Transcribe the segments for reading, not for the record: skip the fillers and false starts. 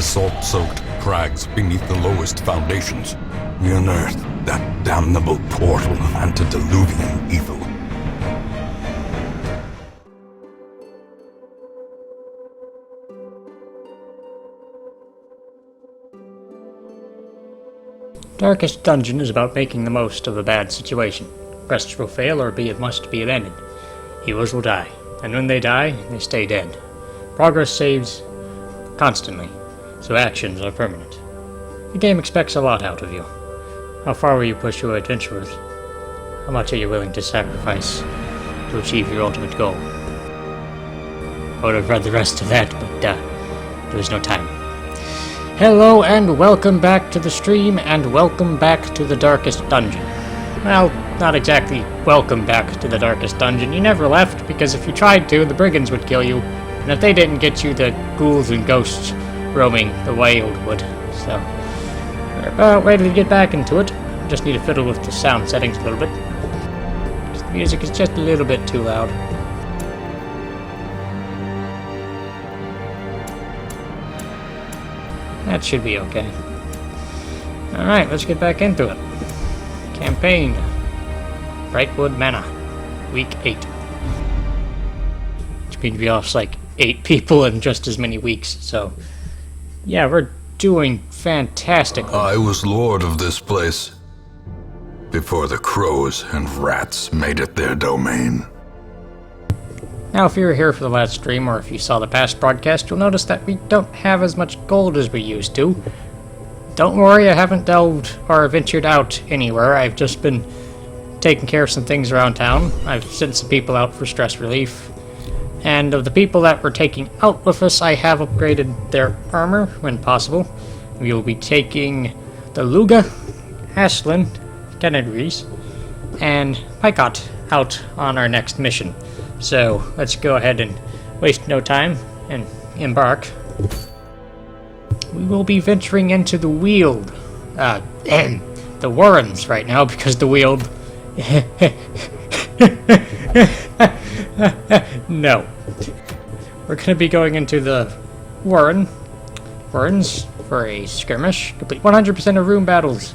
salt-soaked crags beneath the lowest foundations. We unearthed that damnable portal antediluvian evil. Darkest Dungeon is about making the most of a bad situation. Quests will fail or it must be abandoned. Heroes will die, and when they die, they stay dead. Progress saves constantly, so actions are permanent. The game expects a lot out of you. How far will you push your adventurers? How much are you willing to sacrifice to achieve your ultimate goal? I would have read the rest of that, but there was no time. Hello and welcome back to the stream, and welcome back to the Darkest Dungeon. Well, not exactly welcome back to the Darkest Dungeon. You never left, because if you tried to, the brigands would kill you, and if they didn't get you, the ghouls and ghosts roaming the wild would. So, we're about ready to get back into it. Just need to fiddle with the sound settings a little bit. The music is just a little bit too loud. That should be okay. Alright, let's get back into it. Campaign. Brightwood Manor. Week 8. Which means we lost like 8 people in just as many weeks, so... yeah, we're doing fantastic. I was lord of this place before the crows and rats made it their domain. Now, if you were here for the last stream, or if you saw the past broadcast, you'll notice that we don't have as much gold as we used to. Don't worry, I haven't delved or ventured out anywhere. I've just been taking care of some things around town. I've sent some people out for stress relief. And of the people that we're taking out with us, I have upgraded their armor when possible. We will be taking the Luga, Aslan, Kenedries, and Picot out on our next mission. So, let's go ahead and waste no time and embark. We will be venturing into the Weald. The Warrens right now, because the Weald... no. We're going to be going into the Warrens for a skirmish. Complete 100% of room battles.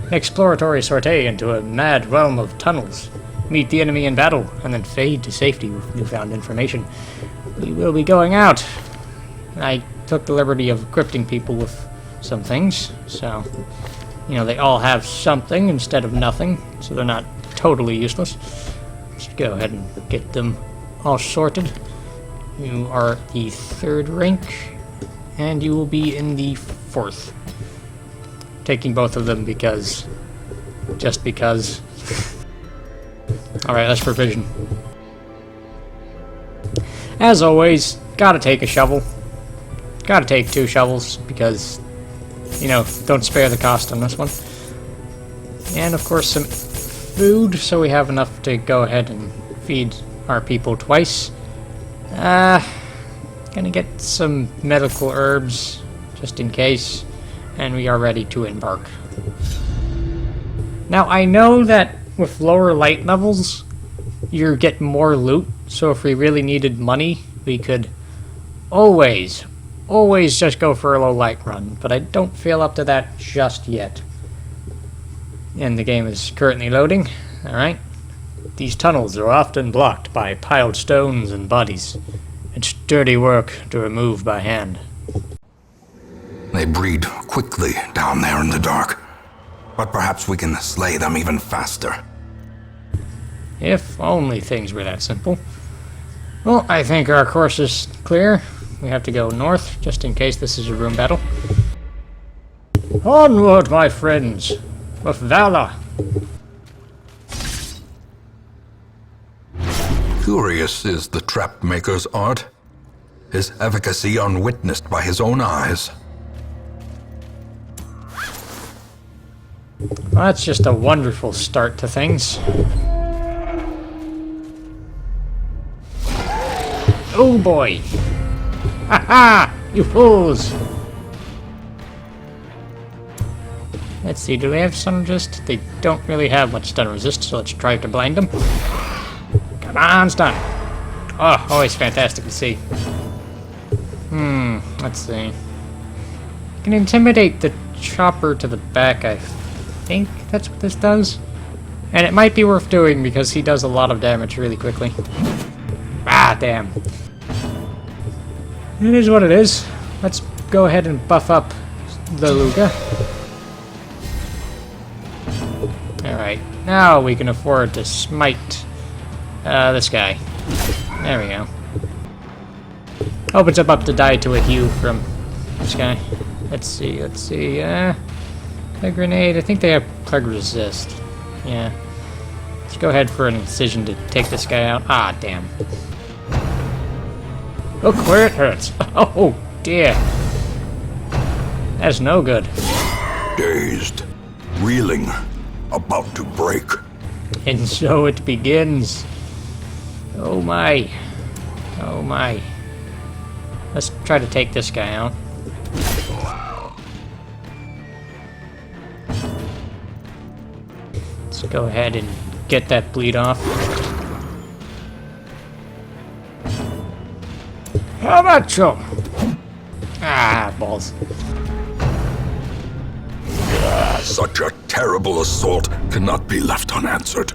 An exploratory sortie into a mad realm of tunnels. Meet the enemy in battle, and then fade to safety with newfound information. We will be going out. I took the liberty of equipping people with some things, so, you know, they all have something instead of nothing, so they're not totally useless. Let's go ahead and get them all sorted. You are the 3rd rank, and you will be in the 4th. Taking both of them because... just because... Alright, let's provision. As always, gotta take a shovel. Gotta take 2 shovels, because, you know, don't spare the cost on this one. And, of course, some food, so we have enough to go ahead and feed our people twice. Gonna get some medical herbs, just in case, and we are ready to embark. Now, I know that with lower light levels, you get more loot, so if we really needed money, we could always just go for a low light run, but I don't feel up to that just yet. And the game is currently loading. Alright. These tunnels are often blocked by piled stones and bodies. It's dirty work to remove by hand. They breed quickly down there in the dark. But perhaps we can slay them even faster. If only things were that simple. Well, I think our course is clear. We have to go north, just in case this is a room battle. Onward, my friends, with valor. Curious is the trap maker's art. His efficacy unwitnessed by his own eyes. Well, that's just a wonderful start to things. Oh boy! Ha ha! You fools! Let's see, do they have stun resist? They don't really have much stun resist, so let's try to blind them. Come on, stun! Oh, always fantastic to see. Let's see. can intimidate the chopper to the back, I think that's what this does. And it might be worth doing because he does a lot of damage really quickly. Ah, damn. It is what it is. Let's go ahead and buff up the Luga. Alright, now we can afford to smite this guy. There we go. Opens up to die to a heal from this guy. Let's see. Plague grenade. I think they have plague resist. Yeah. Let's go ahead for an incision to take this guy out. Ah, damn. Look where it hurts. Oh, dear. That's no good. Dazed, reeling, about to break. And so it begins. Oh my. Oh my. Let's try to take this guy out. Let's go ahead and get that bleed off. How about you? Ah, balls. Such a terrible assault cannot be left unanswered.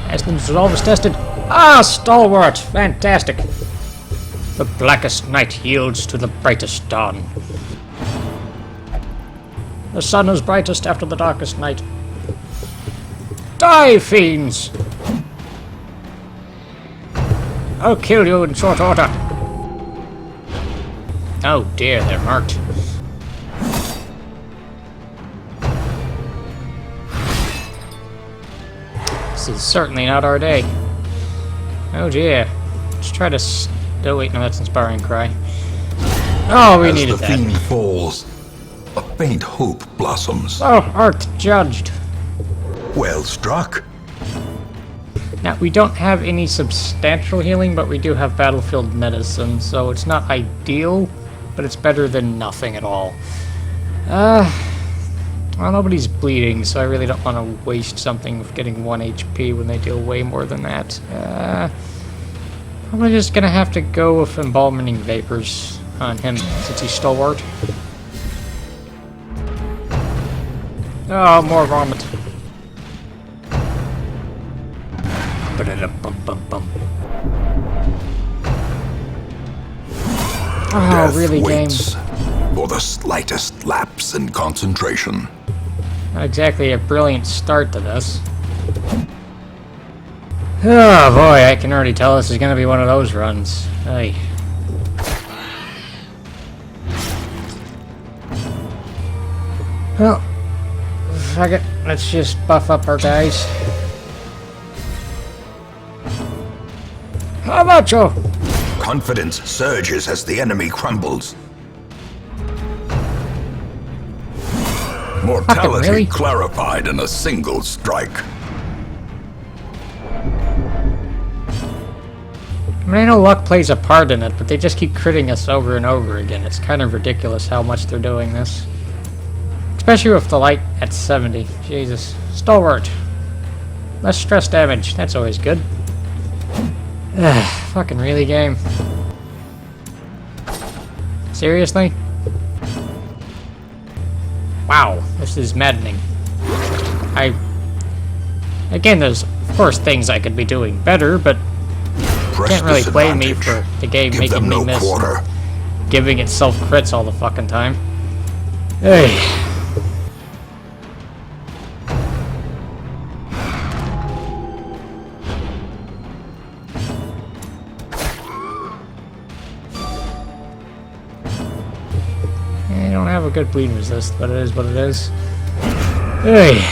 Aston's resolve is tested. Ah, stalwart! Fantastic! The blackest night yields to the brightest dawn. The sun is brightest after the darkest night. Die, fiends! I'll kill you in short order. Oh dear, they're marked. This is certainly not our day. Oh dear. Let's try to oh wait, no, that's Inspiring Cry. Oh, we needed that. As the fiend falls, a faint hope blossoms. Oh, Earth judged. Well struck. Now, we don't have any substantial healing, but we do have battlefield medicine, so it's not ideal, but it's better than nothing at all. Well, nobody's bleeding, so I really don't want to waste something with getting 1 HP when they deal way more than that. Probably just gonna have to go with Embalming Vapors on him, since he's stalwart. Oh, more vomit. Oh, Death really, game? waits for the slightest lapse in concentration. Not exactly a brilliant start to this. Oh boy, I can already tell this is gonna be one of those runs. Hey. Well, fuck it. Let's just buff up our guys. How about you? Confidence surges as the enemy crumbles. Mortality really? clarified in a single strike. I mean, I know luck plays a part in it, but they just keep critting us over and over again. It's kind of ridiculous how much they're doing this. Especially with the light at 70. Jesus. Stalwart. Less stress damage. That's always good. Fucking really, game? Seriously? Wow, this is maddening. Again, there's, of course, things I could be doing better, but you can't really blame me for the game making me miss giving itself crits all the fucking time. Hey. I don't have a good bleed resist, but it is what it is. Hey.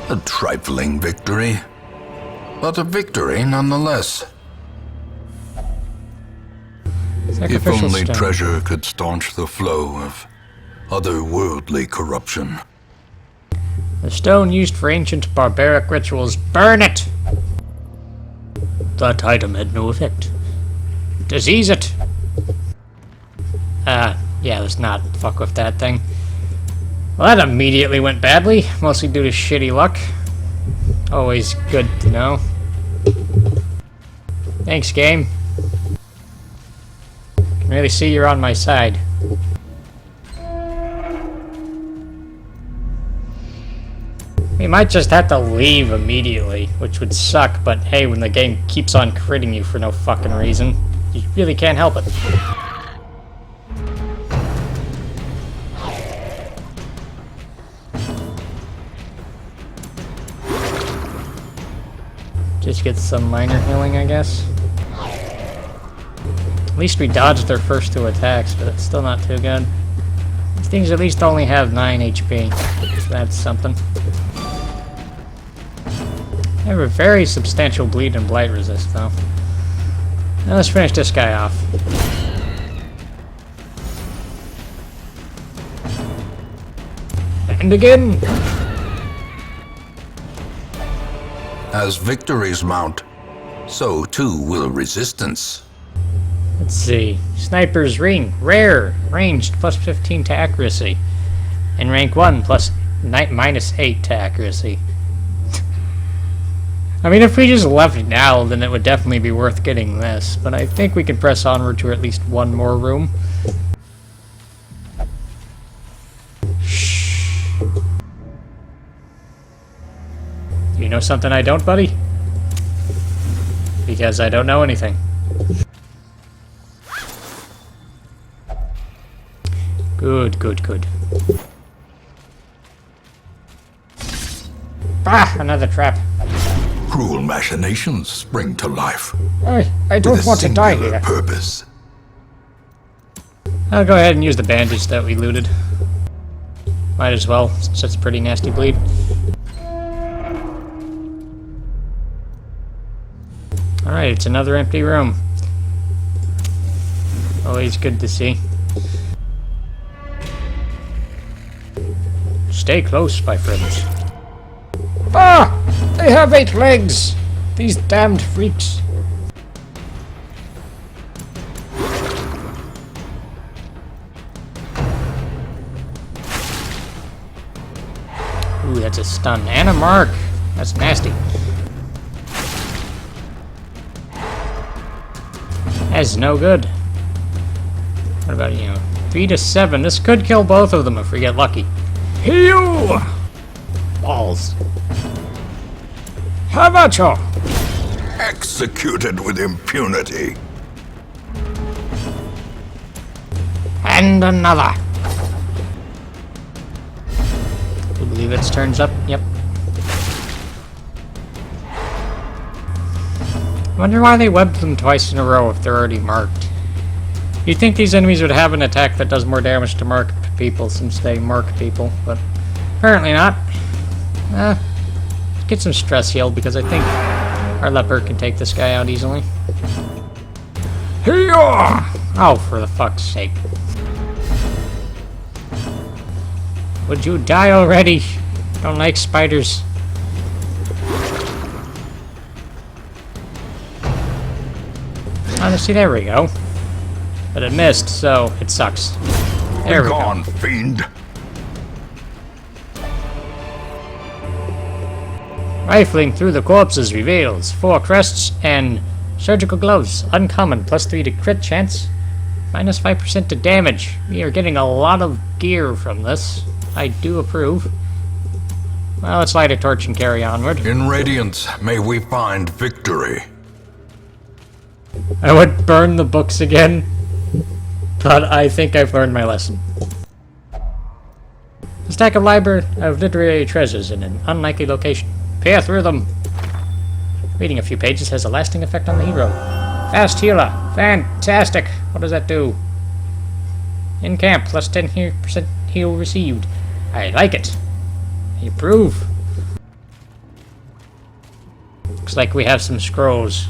A trifling victory, but a victory nonetheless. If only stone. treasure could staunch the flow of otherworldly corruption. The stone used for ancient barbaric rituals. Burn it! That item had no effect. Disease it! Yeah, let's not fuck with that thing. Well, that immediately went badly, mostly due to shitty luck. Always good to know. Thanks, game. Can really see you're on my side. We might just have to leave immediately, which would suck, but hey, when the game keeps on critting you for no fucking reason, you really can't help it. Just get some minor healing, I guess. At least we dodged their first 2 attacks, but it's still not too good. These things at least only have 9 HP, so that's something. They have a very substantial bleed and blight resist, though. Now let's finish this guy off. And again! As victories mount, so too will resistance. Let's see. Sniper's Ring. Rare. Ranged. Plus 15 to accuracy. And rank 1 plus minus 8 to accuracy. I mean, if we just left now, then it would definitely be worth getting this. But I think we can press onward to at least one more room. Shh. You know something I don't, buddy? Because I don't know anything. Good, good, good. Ah, another trap. Cruel machinations spring to life. I don't want to die here. Purpose. I'll go ahead and use the bandage that we looted. Might as well, since it's a pretty nasty bleed. Alright, it's another empty room. Always good to see. Stay close, my friends. Ah! They have 8 legs! These damned freaks. Ooh, that's a stun. And a mark! That's nasty. That's no good. What about, 3 to 7? This could kill both of them if we get lucky. Heal! Balls. How about you? Executed with impunity. And another. I believe it's turns up. Yep. I wonder why they webbed them twice in a row if they're already marked. You'd think these enemies would have an attack that does more damage to mark people since they mark people, but apparently not. Get some stress healed because I think our leper can take this guy out easily. Here! Oh, for the fuck's sake. Would you die already? Don't like spiders. Honestly, there we go. But it missed, so it sucks. There we go. Fiend. Rifling through the corpses reveals 4 crests and surgical gloves. Uncommon, plus 3 to crit chance, minus 5% to damage. We are getting a lot of gear from this. I do approve. Well, let's light a torch and carry onward. In Radiance, may we find victory. I would burn the books again, but I think I've learned my lesson. A stack of literary treasures in an unlikely location. Peer through them. Reading a few pages has a lasting effect on the hero. Fast healer. Fantastic. What does that do? In camp, plus 10% heal received. I like it. I approve. Looks like we have some scrolls.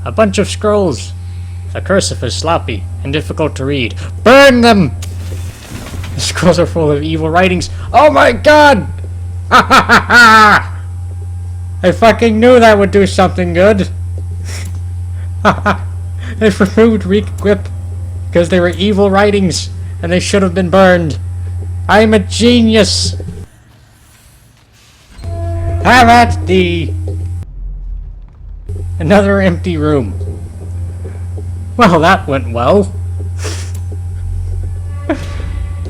A bunch of scrolls. The cursive is sloppy and difficult to read. Burn them! The scrolls are full of evil writings. Oh my god! Ha ha ha ha! I fucking knew that would do something good. They've removed re-equip because they were evil writings and they should have been burned. I'm a genius. Have at thee. Another empty room. Well, that went well.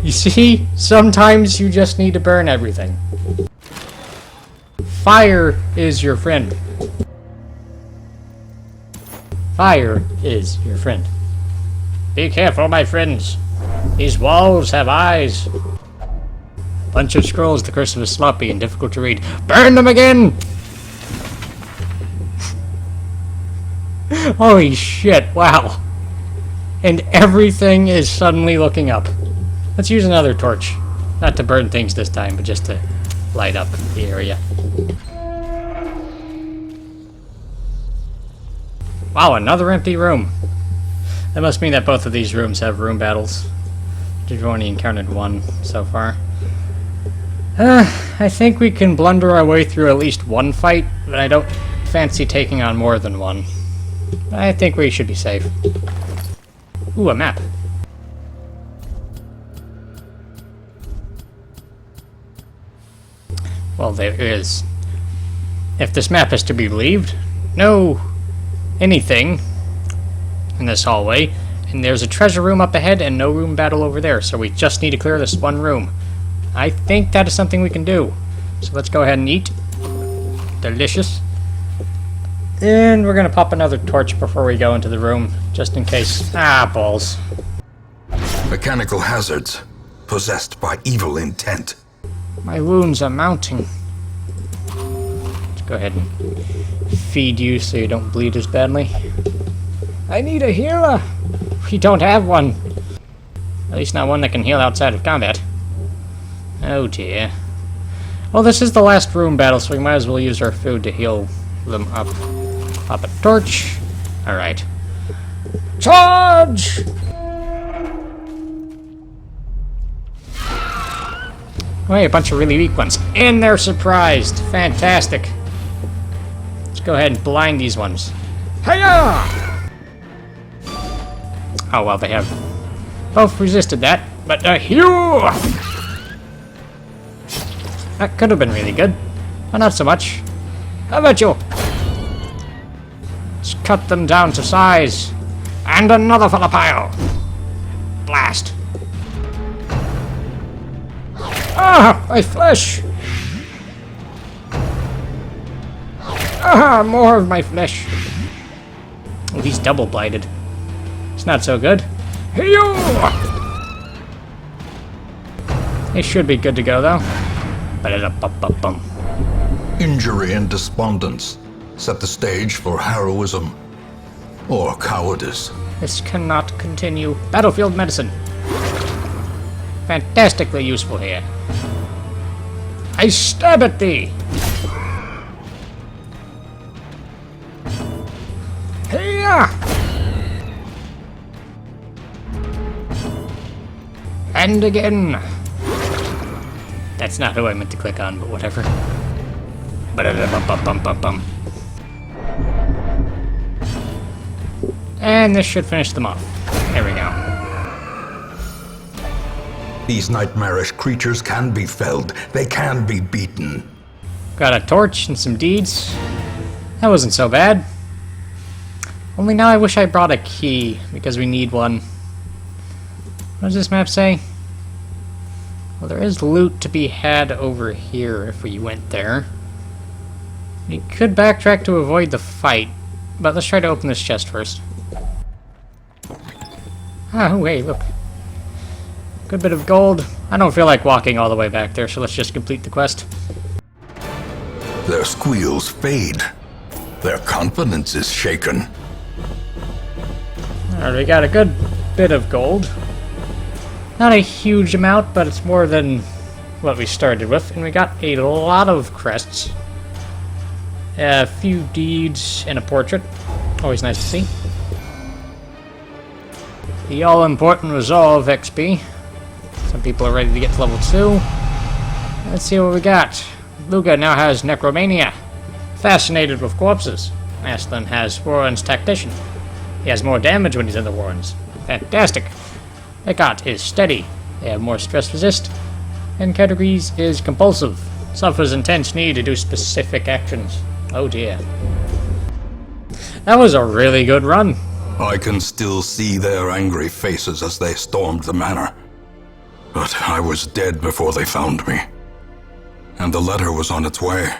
You see, sometimes you just need to burn everything. Fire is your friend. Fire is your friend. Be careful, my friends. These walls have eyes. Bunch of scrolls. The cursive is sloppy and difficult to read. Burn them again! Holy shit, wow. And everything is suddenly looking up. Let's use another torch. Not to burn things this time, but just to light up the area. Wow, another empty room. That must mean that both of these rooms have room battles. We've only encountered one so far. I think we can blunder our way through at least one fight, but I don't fancy taking on more than one. I think we should be safe. Ooh, a map. Well, there is. If this map is to be believed, no anything in this hallway, and there's a treasure room up ahead and no room battle over there, so we just need to clear this one room. I think that is something we can do. So let's go ahead and eat. Delicious. And we're gonna pop another torch before we go into the room, just in case. Ah, balls. Mechanical hazards. Possessed by evil intent. My wounds are mounting. Let's go ahead and feed you so you don't bleed as badly. I need a healer. We don't have one. At least not one that can heal outside of combat. Oh dear. Well, this is the last room battle, so we might as well use our food to heal them up. Pop a torch. Alright. Charge! Oh, hey, a bunch of really weak ones. And they're surprised. Fantastic. Let's go ahead and blind these ones. Hiya! Oh, well, they have both resisted that. But, hew! That could have been really good. But not so much. How about you? Let's cut them down to size. And another for the pile. Blast. Ah, my flesh! Ah, more of my flesh. Oh, he's double blighted. It's not so good. Hey-yo! It should be good to go, though. Ba-da-da-bum-bum-bum. Injury and despondence set the stage for heroism or cowardice. This cannot continue. Battlefield medicine. Fantastically useful here. I stab at thee! Hiya! And again! That's not who I meant to click on, but whatever. Ba-da-da-bum-bum-bum-bum. And this should finish them off. There we go. These nightmarish creatures can be felled. They can be beaten. Got a torch and some deeds. That wasn't so bad. Only now I wish I brought a key, because we need one. What does this map say? Well, there is loot to be had over here if we went there. We could backtrack to avoid the fight, but let's try to open this chest first. Oh, hey, look. Good bit of gold. I don't feel like walking all the way back there, so let's just complete the quest. Their squeals fade. Their confidence is shaken. Alright, we got a good bit of gold. Not a huge amount, but it's more than what we started with. And we got a lot of crests. A few deeds and a portrait. Always nice to see. The all-important Resolve XP. Some people are ready to get to level 2. Let's see what we got. Luga now has Necromania. Fascinated with corpses. Aslan has Warren's Tactician. He has more damage when he's in the Warrens. Fantastic. Ekot is Steady. They have more stress resist. And Categories is Compulsive. Suffers intense need to do specific actions. Oh dear. That was a really good run. I can still see their angry faces as they stormed the manor. But I was dead before they found me. And the letter was on its way.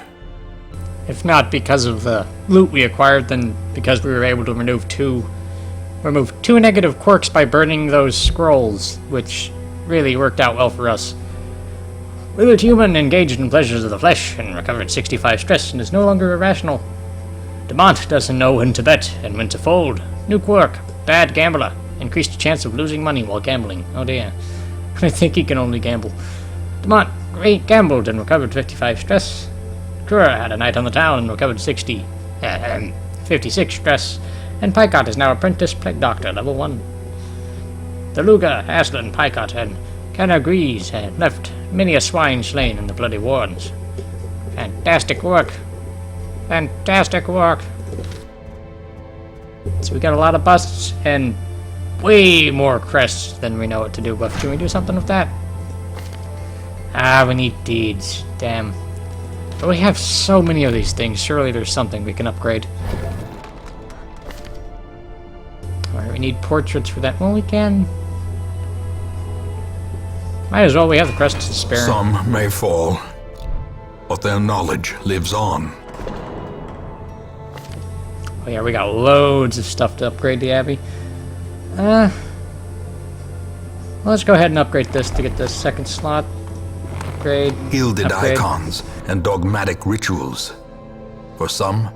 If not because of the loot we acquired, then because we were able to remove two negative quirks by burning those scrolls, which really worked out well for us. Withered human engaged in pleasures of the flesh and recovered 65 stress and is no longer irrational. Demont doesn't know when to bet and when to fold. New quirk, bad gambler. Increased chance of losing money while gambling. Oh dear. I think he can only gamble. Demont gambled and recovered 55 stress. Kura had a night on the town and recovered 56 stress. And Picot is now apprentice plague doctor, level 1. Deluga, Aslan, Picot, and Canagrees had left many a swine slain in the bloody wars. Fantastic work. Fantastic work. So we got a lot of busts and way more crests than we know what to do with. Can we do something with that? Ah, we need deeds. Damn. But we have so many of these things. Surely there's something we can upgrade. Alright, we need portraits for that. Well, we can... Might as well. We have the crests to spare. Some may fall, but their knowledge lives on. Oh yeah, we got loads of stuff to upgrade the Abbey. Well, let's go ahead and upgrade this to get the second slot. Upgrade. Gilded upgrade. icons and dogmatic rituals. For some,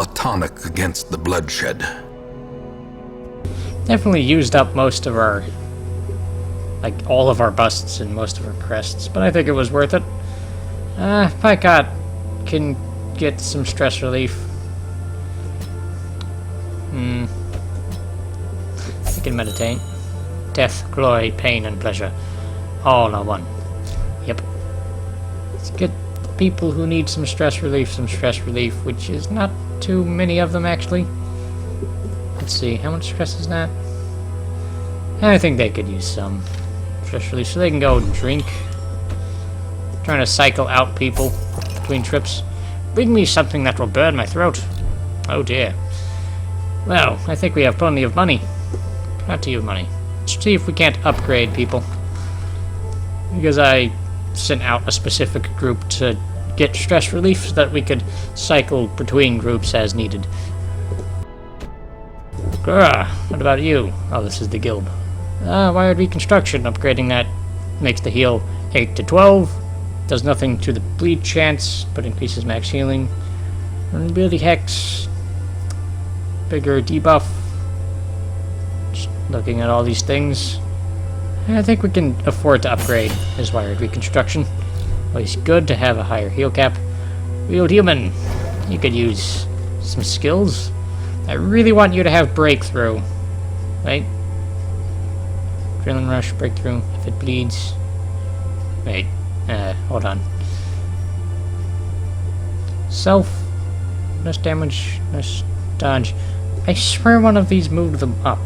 a tonic against the bloodshed. Definitely used up most of our... like, all of our busts and most of our crests, but I think it was worth it. Picot can get some stress relief. He can meditate. Death, glory, pain, and pleasure. All are one. Yep. Let's get the people who need some stress relief, which is not too many of them, actually. Let's see, how much stress is that? I think they could use some stress relief, so they can go drink. Trying to cycle out people between trips. Bring me something that will burn my throat. Oh dear. Well, I think we have plenty of money. Not to you, money. Let's see if we can't upgrade people. Because I sent out a specific group to get stress relief so that we could cycle between groups as needed. Grr, what about you? Oh, this is the guild. Wired reconstruction. Upgrading that makes the heal 8 to 12. Does nothing to the bleed chance, but increases max healing. Vulnerability hex. Bigger debuff. Just looking at all these things. I think we can afford to upgrade his wired reconstruction. Always good to have a higher heal cap. Wield human. You could use some skills. I really want you to have breakthrough. Right? Adrenaline rush, breakthrough, if it bleeds. Wait, hold on. Self, less damage, less dodge. I swear one of these moved them up.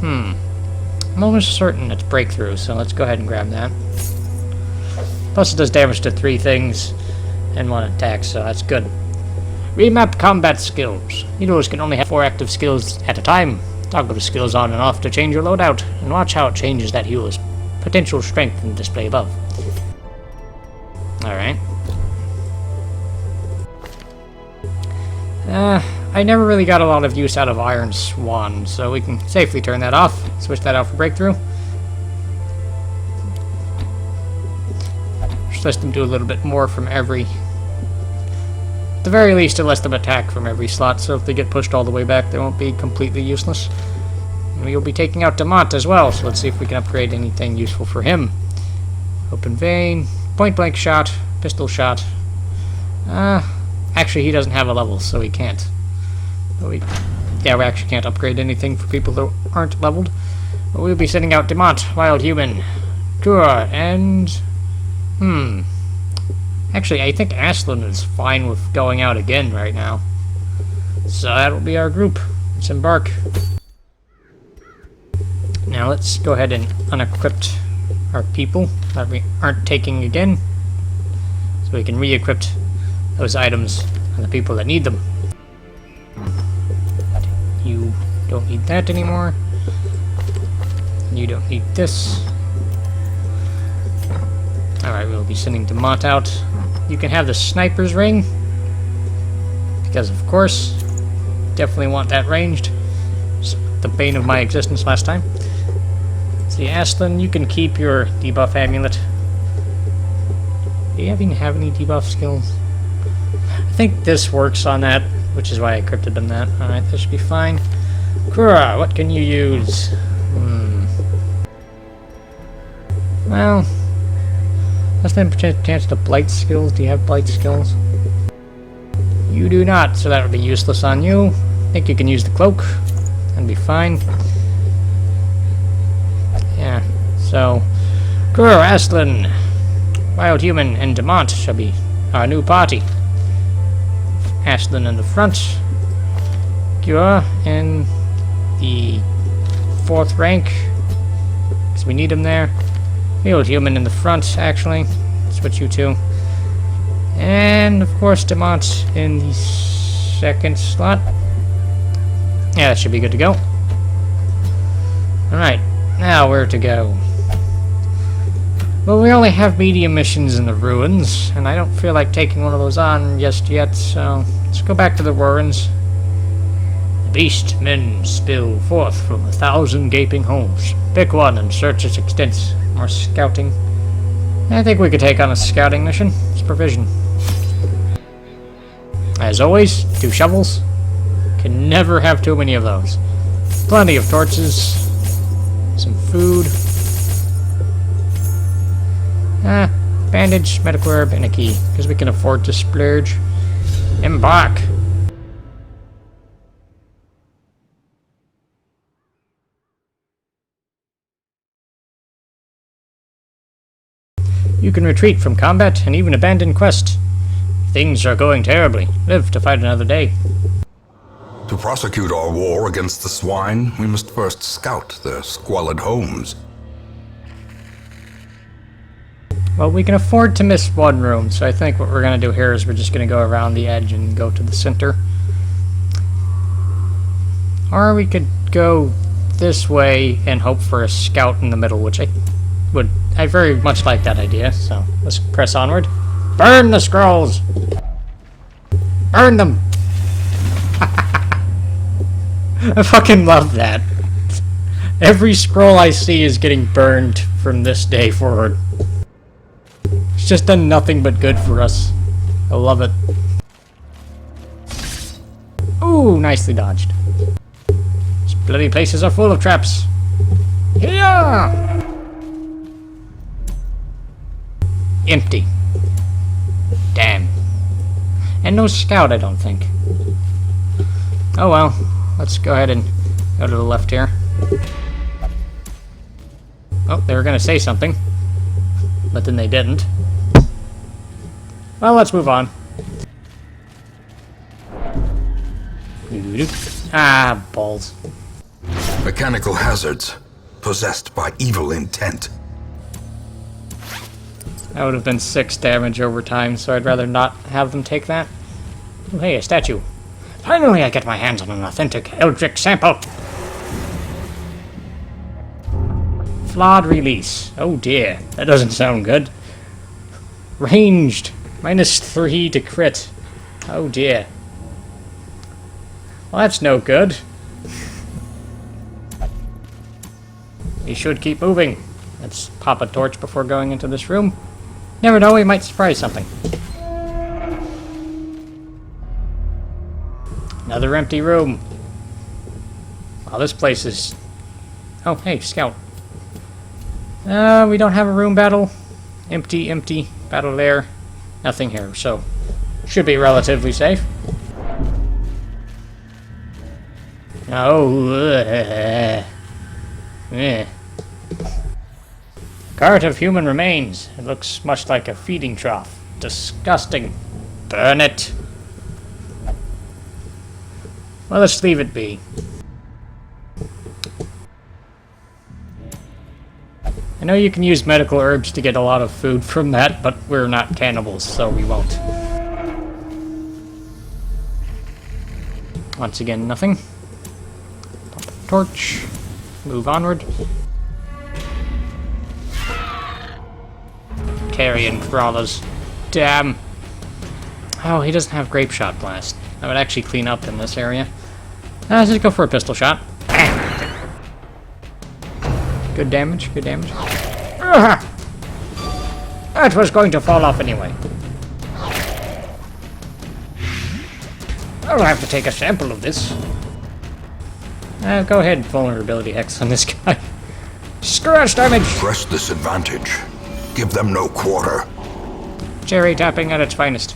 I'm almost certain it's breakthrough, so let's go ahead and grab that. Plus it does damage to 3 things and 1 attack, so that's good. Remap combat skills. Healers can only have 4 active skills at a time. Toggle the skills on and off to change your loadout, and watch how it changes that healer's potential strength in the display above. Alright. I never really got a lot of use out of Iron Swan, so we can safely turn that off. Switch that out for breakthrough. Just let them do a little bit more from every... At the very least, it lets them attack from every slot, so if they get pushed all the way back, they won't be completely useless. And we'll be taking out Demont as well, so let's see if we can upgrade anything useful for him. Open vein, point-blank shot, pistol shot. Actually, he doesn't have a level, so he can't. But we actually can't upgrade anything for people that aren't leveled. But we'll be sending out Demont, Wild Human, Kura, and... Actually, I think Aslan is fine with going out again right now. So that'll be our group. Let's embark. Now let's go ahead and unequip our people that we aren't taking again. So we can re-equip those items on the people that need them. You don't need that anymore. You don't need this. Alright, we'll be sending Demont out. you can have the sniper's ring. Because, of course, definitely want that ranged. It's the bane of my existence last time. See, Aslan, you can keep your debuff amulet. Do you even have any debuff skills? I think this works on that, which is why I crypted them that. Alright, that should be fine. Kura, what can you use? Well, less than chance to blight skills. Do you have blight skills? You do not, so that would be useless on you. I think you can use the cloak. That'd be fine. Yeah, so Kura, Aslan, Wild Human, and Demont shall be our new party. Aslan in the front. Kura in the 4th rank, because we need him there. Wild Human in the front, actually. Switch you two. And, of course, Demont in the 2nd slot. Yeah, that should be good to go. Alright, now where to go? Well, we only have medium missions in the ruins, and I don't feel like taking one of those on just yet, so let's go back to the ruins. The beast men spill forth from 1,000 gaping holes. Pick one and search its extents. More scouting. I think we could take on a scouting mission. It's provision. As always, 2 shovels. Can never have too many of those. Plenty of torches. Some food. Bandage, medical herb, and a key. Because we can afford to splurge. Embark! You can retreat from combat and even abandon quest. Things are going terribly. Live to fight another day. To prosecute our war against the swine, we must first scout their squalid homes. Well, we can afford to miss one room, so I think what we're going to do here is we're just going to go around the edge and go to the center. Or we could go this way and hope for a scout in the middle, which I very much like that idea, so let's press onward. Burn the scrolls! Burn them! I fucking love that. Every scroll I see is getting burned from this day forward. It's just done nothing but good for us. I love it. Ooh, nicely dodged. These bloody places are full of traps. Here! Empty. Damn. And no scout, I don't think. Oh well. Let's go ahead and go to the left here. Oh, they were gonna say something. But then they didn't. Well, let's move on. Ah, balls. Mechanical hazards. Possessed by evil intent. That would have been 6 damage over time, so I'd rather not have them take that. Oh, hey, a statue. Finally, I get my hands on an authentic Eldritch sample. Flawed release. Oh dear, that doesn't sound good. Ranged. -3 to crit. Oh dear. Well, that's no good. We should keep moving. Let's pop a torch before going into this room. Never know, we might surprise something. Another empty room. Well, this place is... Oh, hey, scout. We don't have a room battle. Empty, empty. Battle there. Nothing here, so... Should be relatively safe. Oh, Cart of human remains. It looks much like a feeding trough. Disgusting. Burn it. Well, let's leave it be. I know you can use medical herbs to get a lot of food from that, but we're not cannibals, so we won't. Once again, nothing. Pop a torch. Move onward. Carrion crawlers. Damn. Oh, he doesn't have Grape Shot Blast. That would actually clean up in this area. Let's just go for a pistol shot. Bam! Good damage, good damage. That was going to fall off anyway. I'll have to take a sample of this. Go ahead, vulnerability hex on this guy. Scratch damage! Press this advantage. Give them no quarter. Cherry tapping at its finest.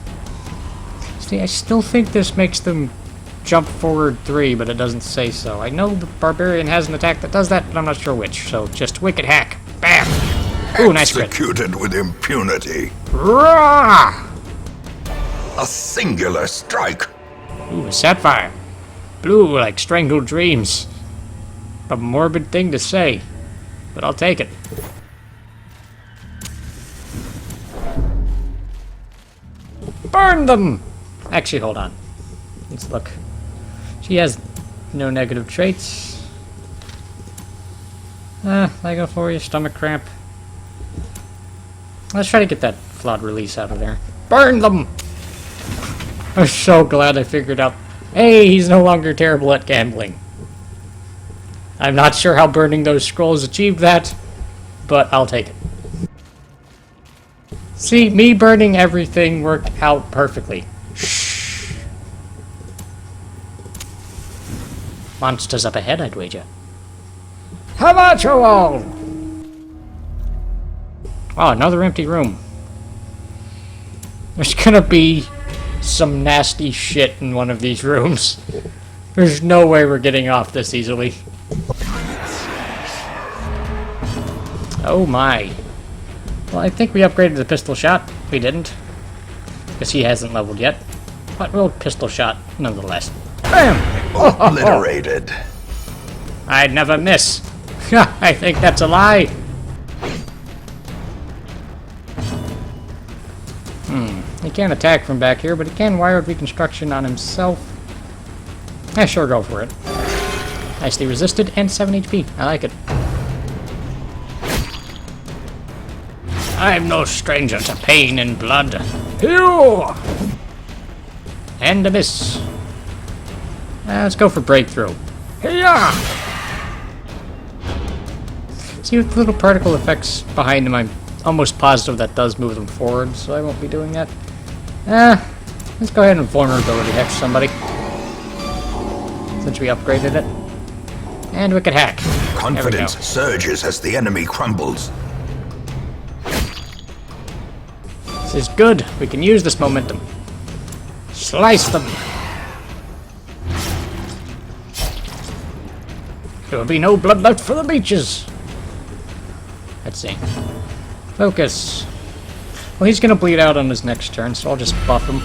See, I still think this makes them jump forward 3, but it doesn't say so. I know the Barbarian has an attack that does that, but I'm not sure which. So just Wicked Hack. Bam! Ooh, nice crit. Executed with impunity. Rah! A singular strike. Ooh, a Sapphire. Blue like Strangled Dreams. A morbid thing to say, but I'll take it. Burn them! Actually, hold on. Let's look. She has no negative traits. Lego for you, stomach cramp. Let's try to get that flawed release out of there. Burn them! I'm so glad I figured out. Hey, he's no longer terrible at gambling. I'm not sure how burning those scrolls achieved that, but I'll take it. See, me burning everything worked out perfectly. Shh. Monsters up ahead, I'd wager. How about you all? Oh, another empty room. There's gonna be some nasty shit in one of these rooms. There's no way we're getting off this easily. Oh my. Well, I think we upgraded the pistol shot. We didn't. Because he hasn't leveled yet. But we'll pistol shot nonetheless. Bam! Obliterated. I'd never miss. I think that's a lie. He can't attack from back here, but he can wired reconstruction on himself. Yeah, sure, go for it. Nicely resisted and 7 HP. I like it. I'm no stranger to pain and blood. Hew! And a miss. Let's go for breakthrough. Hiya! See, with the little particle effects behind him, I'm almost positive that does move them forward, so I won't be doing that. Let's go ahead and vulnerability hex somebody. Since we upgraded it. And Wicked Hack. Confidence surges as the enemy crumbles. This is good. We can use this momentum. Slice them. There will be no blood left for the beaches. Let's see. Focus. Well, he's gonna bleed out on his next turn, so I'll just buff him.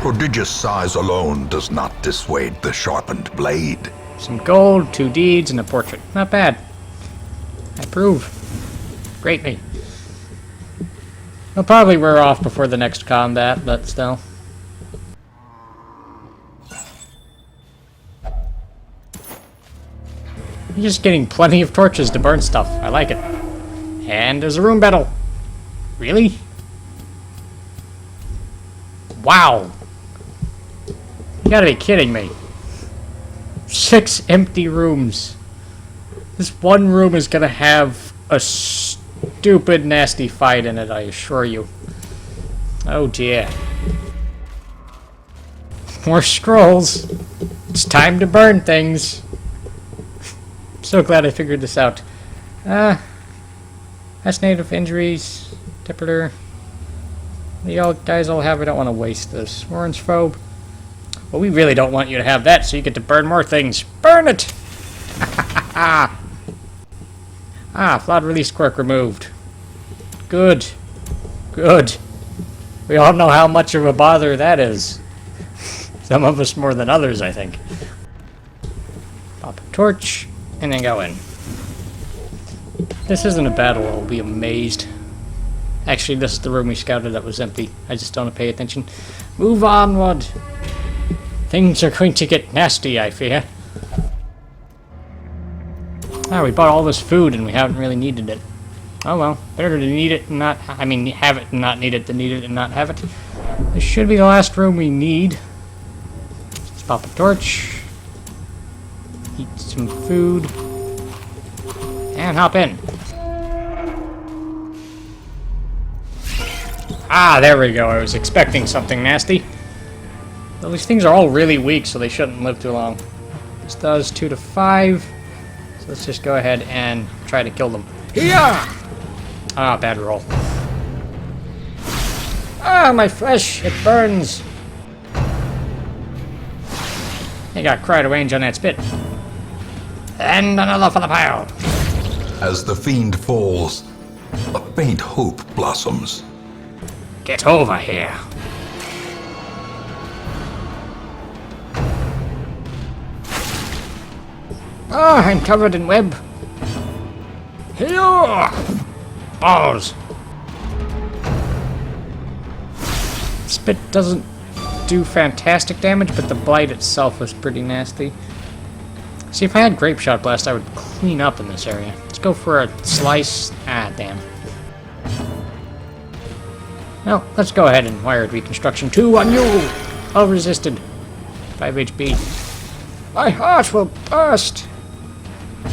Prodigious size alone does not dissuade the sharpened blade. Some gold, 2 deeds, and a portrait. Not bad. I approve. Greatly. I'll probably wear off before the next combat, but still. You're just getting plenty of torches to burn stuff. I like it. And there's a room battle. Really? Wow. You gotta be kidding me. 6 empty rooms. This one room is gonna have a stupid, nasty fight in it, I assure you. Oh dear. More scrolls. It's time to burn things. So glad I figured this out. That's native injuries. Tipper. You guys all have. I don't want to waste this. Orange phobe. Well, we really don't want you to have that, so you get to burn more things. Burn it! Flawed release quirk removed. Good. Good. We all know how much of a bother that is. Some of us more than others, I think. Pop a torch. And then go in. This isn't a battle, I'll be amazed. Actually, this is the room we scouted that was empty. I just don't pay attention. Move onward! Things are going to get nasty, I fear. We bought all this food and we haven't really needed it. Oh well, better to need it and not, I mean, have it and not need it than need it and not have it. This should be the last room we need. Let's pop a torch. Eat some food. And hop in. Ah, there we go. I was expecting something nasty. Well, these things are all really weak, so they shouldn't live too long. This does 2 to 5. So let's just go ahead and try to kill them. Yeah! Ah, bad roll. Ah, my flesh! It burns! He got quite a range on that spit. And another for the pile. As the fiend falls, a faint hope blossoms. Get over here. Ah, I'm covered in web. Here! Balls. Spit doesn't do fantastic damage, but the blight itself was pretty nasty. See, if I had Grape Shot Blast, I would clean up in this area. Let's go for a slice. Ah, damn. Well, let's go ahead and Wired Reconstruction 2 on you! All resisted. 5 HP. My heart will burst!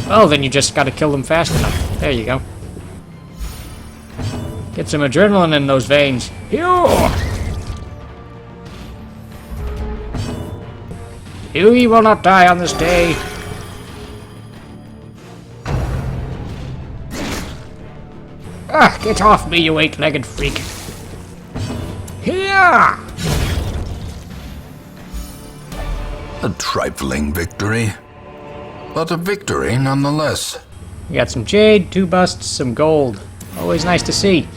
Oh, then you just gotta kill them fast enough. There you go. Get some adrenaline in those veins. You will not die on this day. Ah, get off me, you eight-legged freak. Here! A trifling victory, but a victory nonetheless. We got some jade, 2 busts, some gold. Always nice to see.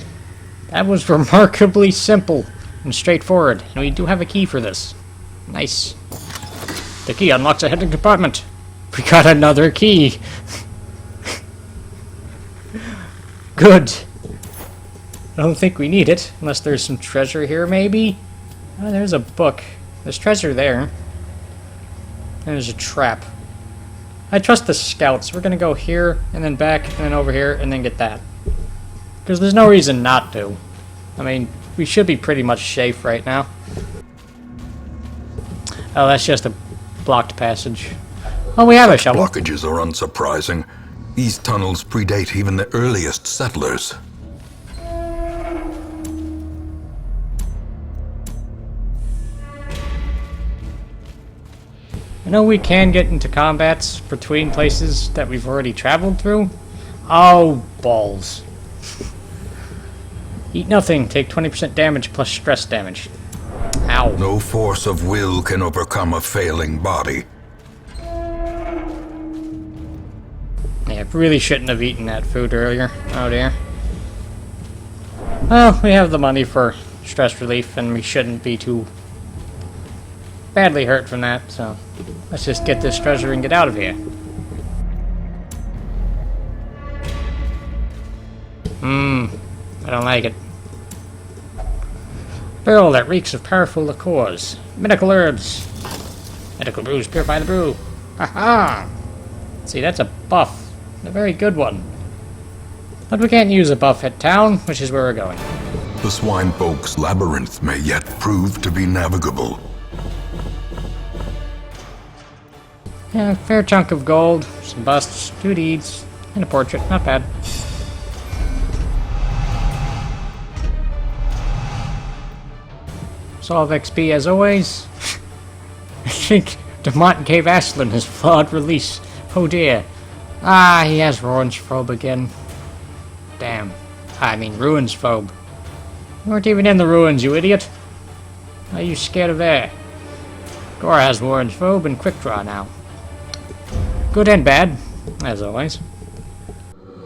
That was remarkably simple and straightforward, and we do have a key for this. Nice. The key unlocks a hidden compartment. We got another key. Good. I don't think we need it, unless there's some treasure here, maybe? Oh, there's a book. There's treasure there. There's a trap. I trust the scouts. We're gonna go here, and then back, and then over here, and then get that. Because there's no reason not to. I mean, we should be pretty much safe right now. Oh, that's just a blocked passage. Oh, we have a shovel. Blockages are unsurprising. These tunnels predate even the earliest settlers. I know we can get into combats between places that we've already traveled through. Oh, balls. Eat nothing. Take 20% damage plus stress damage. Ow. No force of will can overcome a failing body. Yeah, really shouldn't have eaten that food earlier. Oh dear. Well, we have the money for stress relief, and we shouldn't be too badly hurt from that, so let's just get this treasure and get out of here. I don't like it. Barrel that reeks of powerful liqueurs. Medical herbs. Medical brews purify the brew. Ha-ha! See, that's a buff. A very good one. But we can't use a buff at town, which is where we're going. The swine folk's labyrinth may yet prove to be navigable. Yeah, fair chunk of gold, some busts, 2 deeds, and a portrait. Not bad. Solve XP as always. I think Demont gave Aslan his flawed release. Oh dear. Ah, he has Ruins Phobe again. Damn. I mean, Ruins Phobe. You weren't even in the ruins, you idiot. Are you scared of there? Dora has Ruins Phobe and Quick Draw now. Good and bad, as always.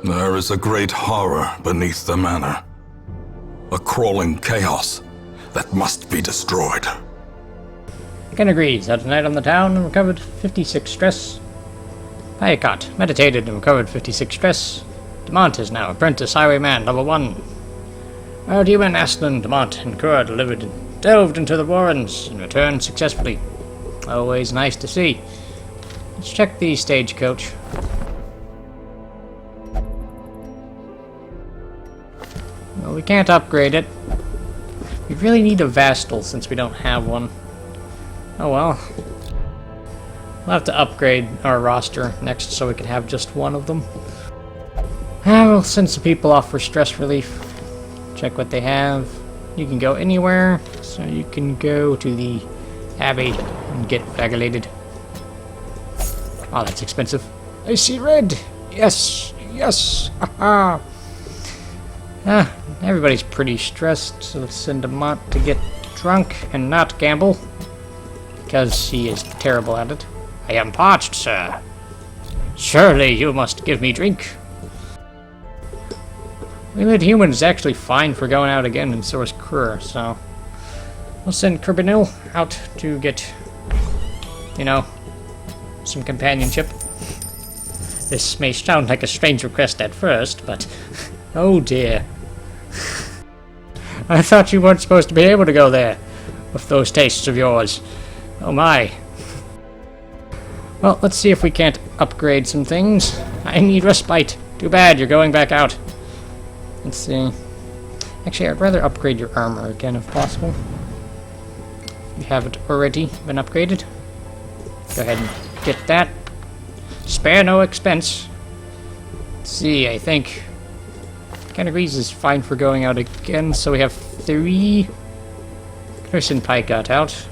There is a great horror beneath the manor. A crawling chaos that must be destroyed. I can agree. Had a night on the town and recovered 56 stress. Ayakot meditated and recovered 56 stress. Demont is now apprentice highwayman level 1. Our demon Aslan, Demont, and Kura delved into the warrens and returned successfully. Always nice to see. Let's check the stagecoach. Well, we can't upgrade it. We really need a Vastal since we don't have one. Oh well. We'll have to upgrade our roster next so we can have just one of them. We'll send some people off for stress relief. Check what they have. You can go anywhere, so you can go to the Abbey and get regulated. Oh, that's expensive. I see red! Yes! Yes! Haha! Everybody's pretty stressed, so let's send Amont to get drunk and not gamble. Because he is terrible at it. I am parched, sir. Surely you must give me drink. Waylaid Human is actually fine for going out again, and so is Kur, so... We'll send Kurbinil out to get, you know, some companionship. This may sound like a strange request at first, but... oh dear. I thought you weren't supposed to be able to go there, with those tastes of yours. Oh my. Well, let's see if we can't upgrade some things. I need respite. Too bad, you're going back out. Let's see. Actually, I'd rather upgrade your armor again if possible. If you haven't already been upgraded. Go ahead and get that. Spare no expense. Let's see, I think Categories is fine for going out again, so we have 3. Christian Pike got out.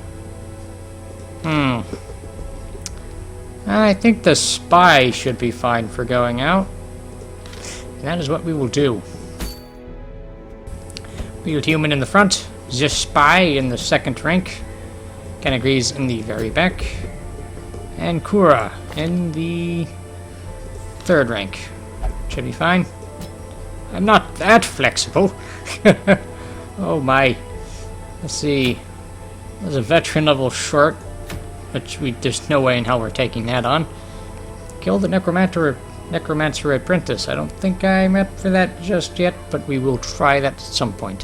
I think the Spy should be fine for going out. And that is what we will do. Wheeled Human in the front, the Spy in the 2nd rank, Categories in the very back, and Kura in the 3rd rank. Should be fine. I'm not that flexible. Oh my. Let's see. There's a veteran level short, which there's no way in hell we're taking that on. Kill the Necromancer Apprentice. I don't think I'm up for that just yet, but we will try that at some point.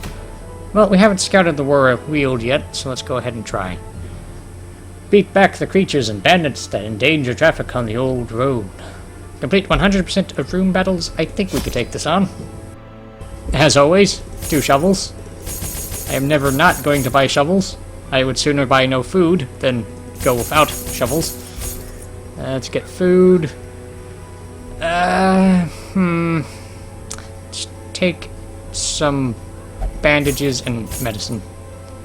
Well, we haven't scouted the War Weald yet, so let's go ahead and try. Beat back the creatures and bandits that endanger traffic on the old road. Complete 100% of room battles. I think we could take this on. As always, 2 shovels. I am never not going to buy shovels. I would sooner buy no food than go without shovels. Let's get food. Just take some bandages and medicine.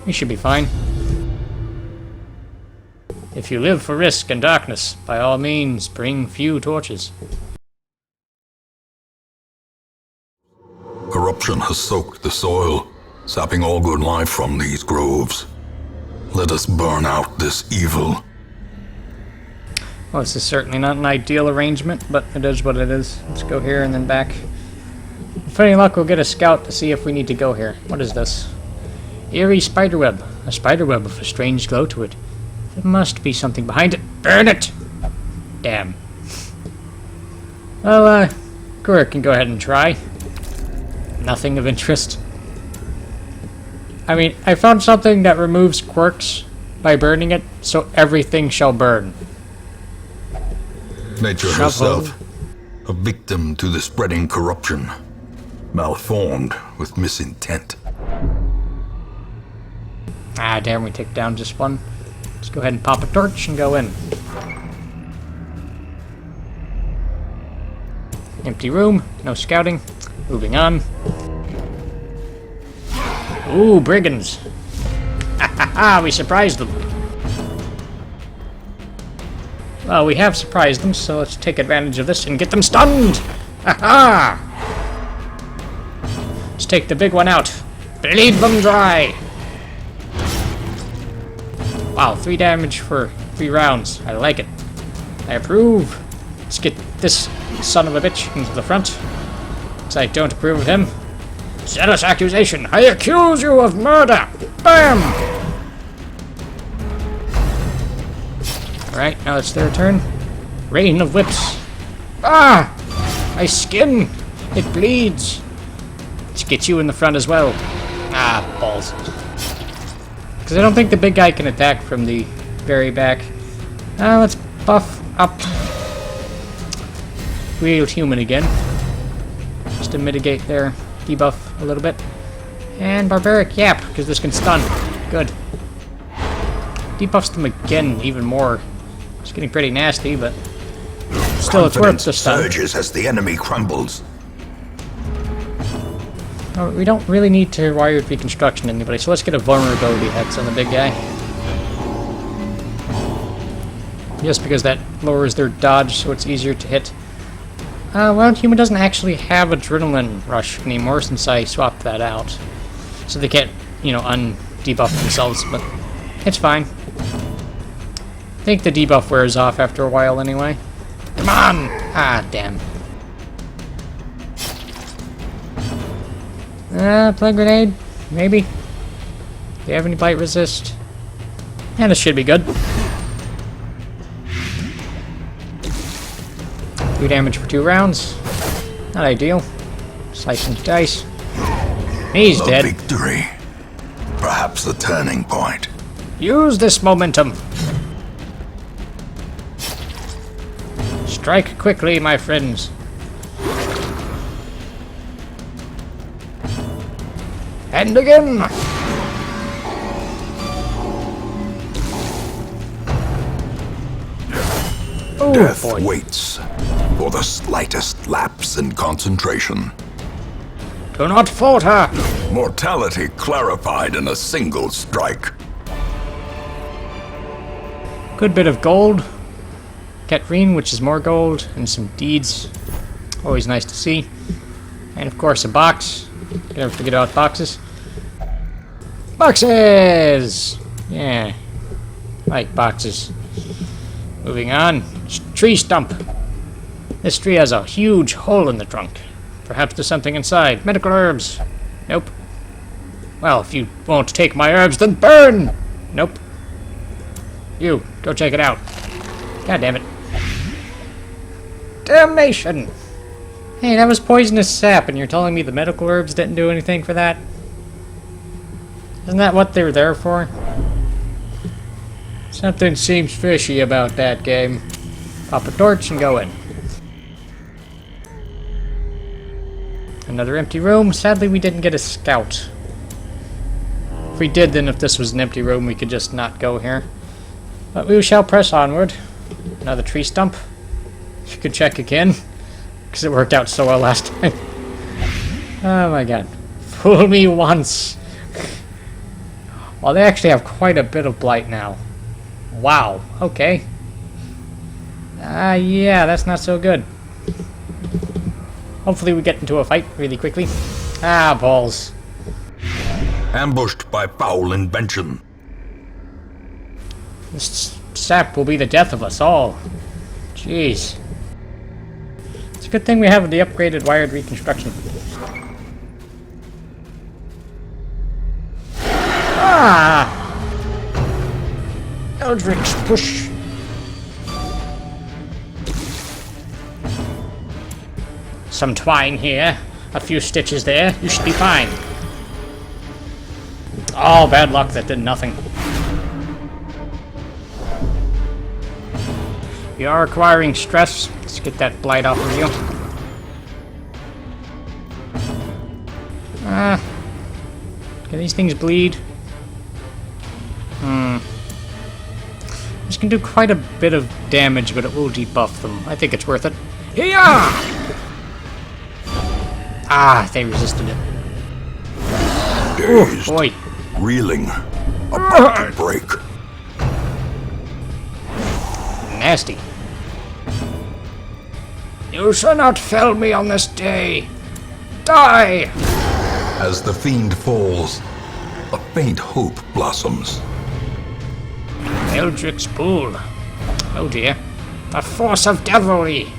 We should be fine. If you live for risk and darkness, by all means, bring few torches. Corruption has soaked the soil, sapping all good life from these groves. Let us burn out this evil. Well, this is certainly not an ideal arrangement, but it is what it is. Let's go here and then back. With any luck, we'll get a scout to see if we need to go here. What is this? Eerie spiderweb. A spiderweb with a strange glow to it. There must be something behind it. Burn it! Damn. Well, Kura can go ahead and try. Nothing of interest. I mean, I found something that removes quirks by burning it, so everything shall burn. Nature herself, a victim to the spreading corruption, malformed with misintent. Ah, damn, we take down just one. Let's go ahead and pop a torch and go in. Empty room, no scouting. Moving on. Ooh, brigands. Ha ha ha, we surprised them. Well, we have surprised them, so let's take advantage of this and get them stunned! Ha ha! Let's take the big one out. Bleed them dry! Wow, 3 damage for 3 rounds. I like it. I approve. Let's get this son of a bitch into the front. Because I don't approve of him. Zealous accusation! I accuse you of murder! Bam! Alright, now it's their turn. Rain of whips. Ah! My skin! It bleeds! Let's get you in the front as well. Ah, balls. Because I don't think the big guy can attack from the very back. Let's buff up. Wheeled Human again. Just to mitigate their debuff a little bit. And Barbaric Yap, because this can stun. Good. Debuffs them again even more. It's getting pretty nasty, but still it's worth the stun. Surges as the enemy crumbles. Oh, we don't really need to wired reconstruction anybody, so let's get a vulnerability hex on the big guy. Just because that lowers their dodge, so it's easier to hit. Well, Human doesn't actually have Adrenaline Rush anymore since I swapped that out. So they can't, undebuff themselves, but it's fine. I think the debuff wears off after a while anyway. Come on! Ah, damn. Plague Grenade? Maybe? Do you have any bite resist? Yeah, this should be good. 2 damage for 2 rounds. Not ideal. Slice and dice. He's A dead. victory. Perhaps the turning point. Use this momentum. Strike quickly, my friends. And again! Oh, Death boy. waits for the slightest lapse in concentration. Do not falter! Mortality clarified in a single strike. Good bit of gold. Katrine, which is more gold, and some deeds. Always nice to see. And of course a box. Never forget about boxes. Boxes! Yeah. Like boxes. Moving on. Tree stump. This tree has a huge hole in the trunk. Perhaps there's something inside. Medical herbs. Nope. Well, if you won't take my herbs, then burn! Nope. You, go check it out. God damn it. Damnation! Hey, that was poisonous sap, and you're telling me the medical herbs didn't do anything for that? Isn't that what they were there for? Something seems fishy about that game. Pop a torch and go in. Another empty room. Sadly, we didn't get a scout. If we did, then if this was an empty room, we could just not go here. But we shall press onward. Another tree stump. You could check again, because it worked out so well last time. Oh my god. Fool me once. Well, they actually have quite a bit of blight now. Wow. Okay. Yeah, that's not so good. Hopefully we get into a fight really quickly. Ah, balls. Ambushed by foul invention. This sap will be the death of us all. Jeez. It's a good thing we have the upgraded wired reconstruction. Ah! Eldritch push. Some twine here. A few stitches there. You should be fine. Oh, bad luck. That did nothing. You are acquiring stress. Let's get that blight off of you. Can these things bleed? This can do quite a bit of damage, but it will debuff them. I think it's worth it. Hiya! Ah, they resisted it. Dazed, Boy. reeling, about to break. Nasty. You shall not fell me on this day. Die! As the fiend falls, a faint hope blossoms. Eldritch Pool. Oh dear. The force of devilry.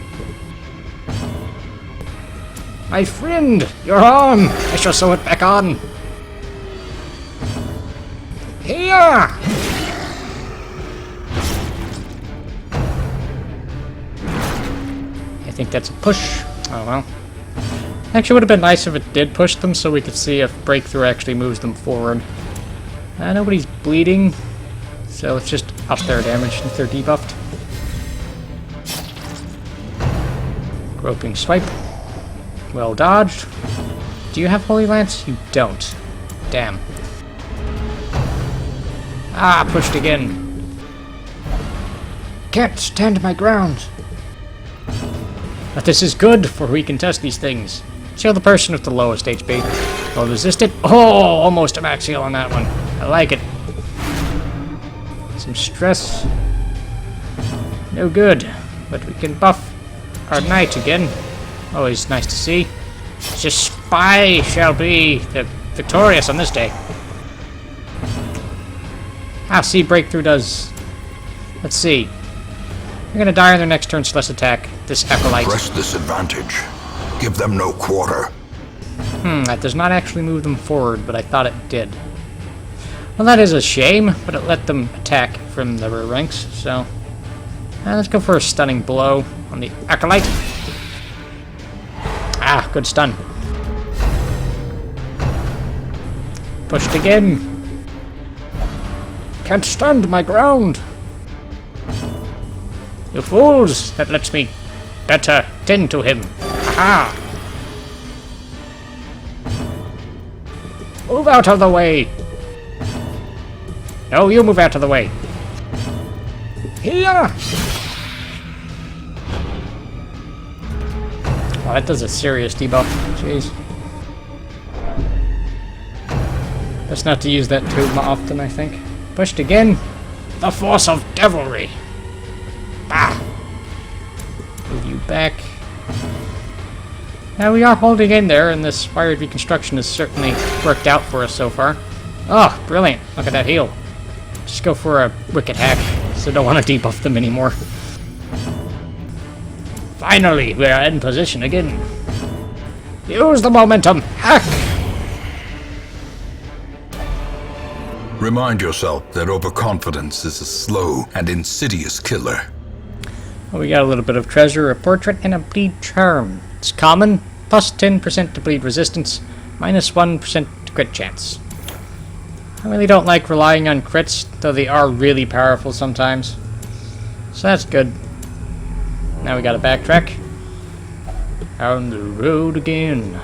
My friend, your arm. I shall sew it back on. Here! I think that's a push. Oh well. Actually, would have been nice if it did push them so we could see if breakthrough actually moves them forward. Nobody's bleeding, so let's just up their damage since they're debuffed. Groping swipe. Well dodged. Do you have Holy Lance? You don't. damn. Ah, pushed again. Can't stand my ground. But this is good, for we can test these things. Kill the person with the lowest HP. Will resist it. Oh, almost a max heal on that one. I like it. Some stress. No good. But we can buff our knight again. Always nice to see. Just spy shall be the victorious on this day. Ah, see, breakthrough does. Let's see. They're gonna die on their next turn, so let's attack this acolyte. Press this advantage. Give them no quarter. That does not actually move them forward, but I thought it did. Well, that is a shame, but it let them attack from the rear ranks, so... let's go for a stunning blow on the acolyte. Ah, good stun. Pushed again. Can't stand my ground. You fools! That lets me better tend to him. Aha! Move out of the way! No, you move out of the way. Here! Oh, that does a serious debuff. Jeez. Best not to use that too often, I think. Pushed again. The force of devilry. Bah! Move you back. Now we are holding in there, and this wired reconstruction has certainly worked out for us so far. Oh, brilliant. Look at that heal. Just go for a wicked hack, so don't want to debuff them anymore. Finally, we are in position again. Use the momentum. Hack! Remind yourself that overconfidence is a slow and insidious killer. Well, we got a little bit of treasure, a portrait, and a bleed charm. It's common, plus 10% to bleed resistance, minus 1% to crit chance. I really don't like relying on crits, though they are really powerful sometimes. So that's good. Now we gotta backtrack. On the road again.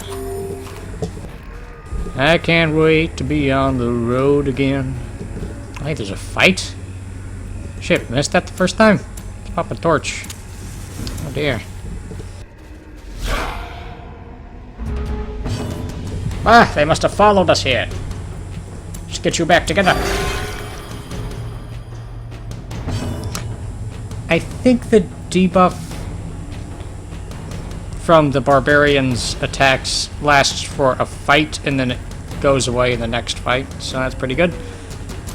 I can't wait to be on the road again. Hey, there's a fight? Shit, missed that the first time? Let's pop a torch. Oh dear. Ah, they must have followed us here. Let's get you back together. I think the debuff from the barbarians' attacks lasts for a fight and then it goes away in the next fight, so that's pretty good.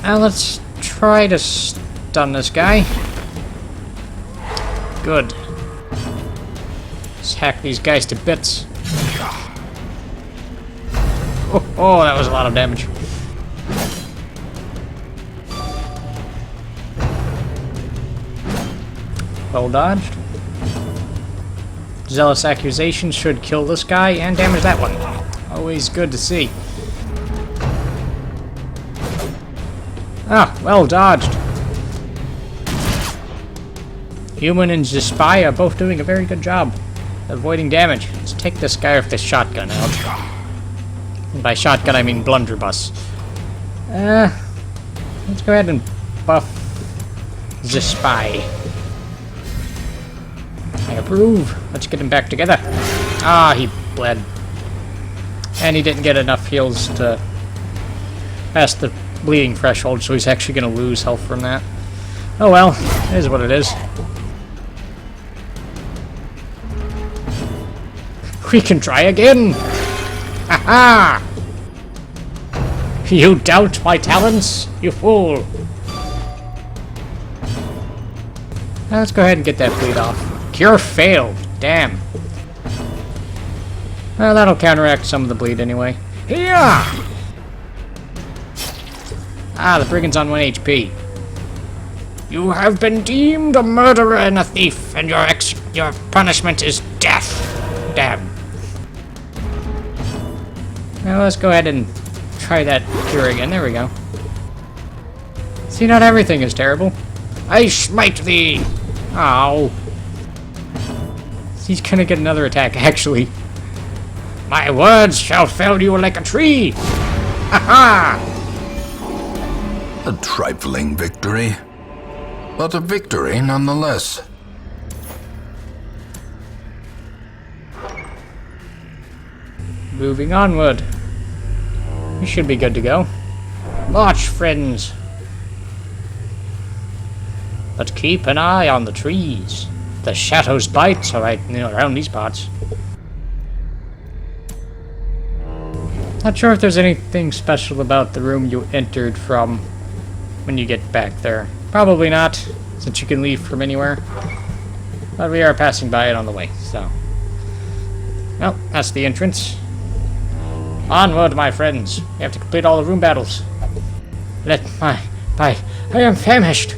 Now let's try to stun this guy. Good. Let's hack these guys to bits. Oh, that was a lot of damage. Well dodged. Zealous Accusation should kill this guy and damage that one. Always good to see. Ah, well dodged. Human and Spy are both doing a very good job avoiding damage. Let's take this guy with this shotgun out. And by shotgun I mean blunderbuss. Let's go ahead and buff the Spy. I approve. Let's get him back together. Ah, he bled. And he didn't get enough heals to pass the bleeding threshold, so he's actually going to lose health from that. Oh well, it is what it is. We can try again! Ha ha! You doubt my talents, you fool! Now let's go ahead and get that bleed off. Cure failed. Damn. Well, that'll counteract some of the bleed anyway. Here! Ah, the brigand's on 1 HP. You have been deemed a murderer and a thief, and your punishment is death. Damn. Now let's go ahead and try that cure again. There we go. See, not everything is terrible. I smite thee! Ow. He's gonna get another attack, actually. My words shall fell you like a tree! A trifling victory, but a victory nonetheless. Moving onward. We should be good to go. March, friends. But keep an eye on the trees. The shadows bite right around these parts. Not sure if there's anything special about the room you entered from when you get back there. Probably not, since you can leave from anywhere. But we are passing by it on the way, so. Well, that's the entrance. Onward, my friends. We have to complete all the room battles. I am famished.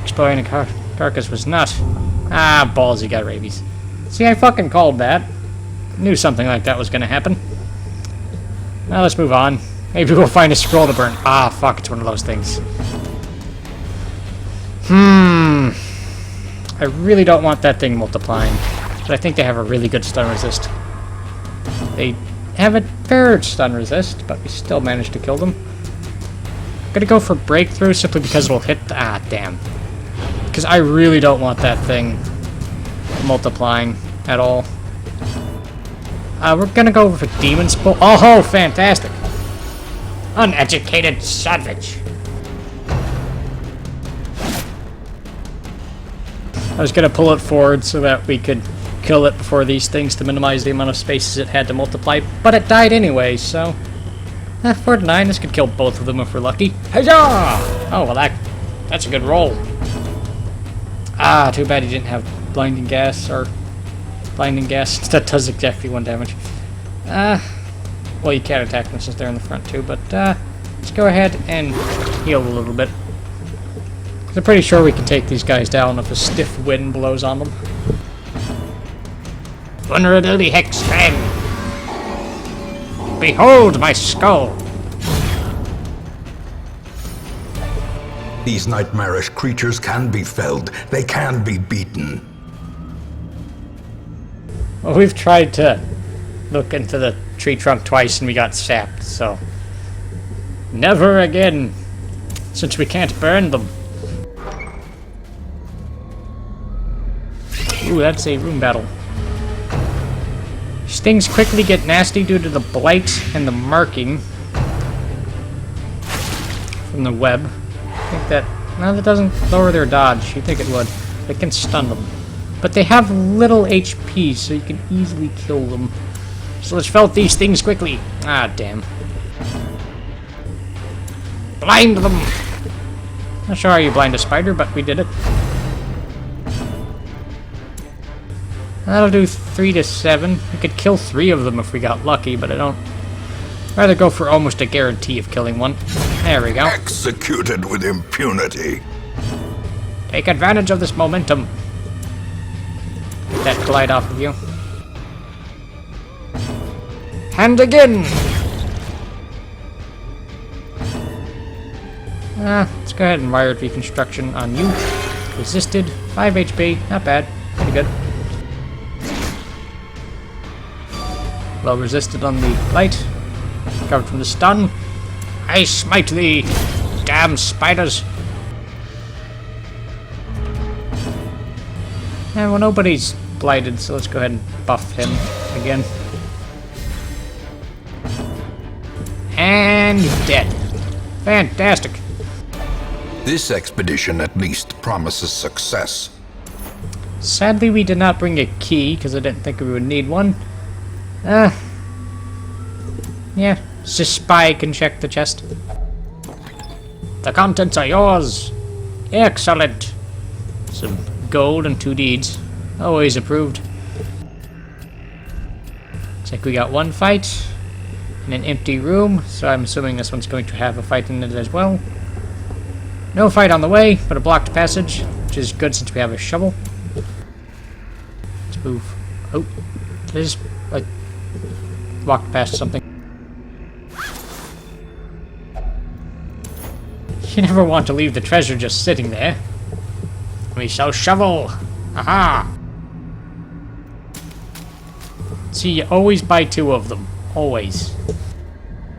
Exploring a carcass was not. Ah, balls, he got rabies. See, I fucking called that. Knew something like that was gonna happen. Now let's move on. Maybe we'll find a scroll to burn. Ah, fuck, it's one of those things. I really don't want that thing multiplying. But I think they have a really good stun resist. They have a fair stun resist, but we still managed to kill them. I'm gonna go for breakthrough simply because it'll hit the... Ah, damn. Because I really don't want that thing multiplying at all. We're gonna go for Demon's Bolt. Oh, fantastic! Uneducated savage. I was gonna pull it forward so that we could kill it before these things to minimize the amount of spaces it had to multiply, but it died anyway, so... 4 to 9, this could kill both of them if we're lucky. Huzzah! Oh, well that's a good roll. Ah, too bad he didn't have blinding gas, or... blinding gas. That does exactly 1 damage. Well, you can't attack them since they're in the front too, but let's go ahead and heal a little bit. I'm pretty sure we can take these guys down if a stiff wind blows on them. Vulnerability Hex 10! Behold my skull! These nightmarish creatures can be felled. They can be beaten. Well, we've tried to look into the tree trunk twice and we got sapped, so... never again! Since we can't burn them. Ooh, that's a room battle. These things quickly get nasty due to the blight and the marking from the web. I think that... no, that doesn't lower their dodge. You'd think it would. It can stun them. But they have little HP, so you can easily kill them. So let's felt these things quickly. Ah, damn. Blind them! Not sure how you blind a spider, but we did it. That'll do 3 to 7. We could kill 3 of them if we got lucky, but I don't... I'd rather go for almost a guarantee of killing one. There we go. Executed with impunity. Take advantage of this momentum. Get that glide off of you. And again! Let's go ahead and wired reconstruction on you. Resisted. 5 HP. Not bad. Pretty good. Well resisted on the light. Covered from the stun. I smite thee, damn spiders! And well, nobody's blighted, so let's go ahead and buff him again. And dead. Fantastic. This expedition at least promises success. Sadly, we did not bring a key, because I didn't think we would need one. Yeah, just spy can check the chest. The contents are yours! Excellent! Some gold and 2 deeds. Always approved. Looks like we got 1 fight in an empty room, so I'm assuming this one's going to have a fight in it as well. No fight on the way, but a blocked passage, which is good since we have a shovel. Let's move. Oh, I just like walked past something. You never want to leave the treasure just sitting there. We shall shovel! Aha! See, you always buy 2 of them. Always.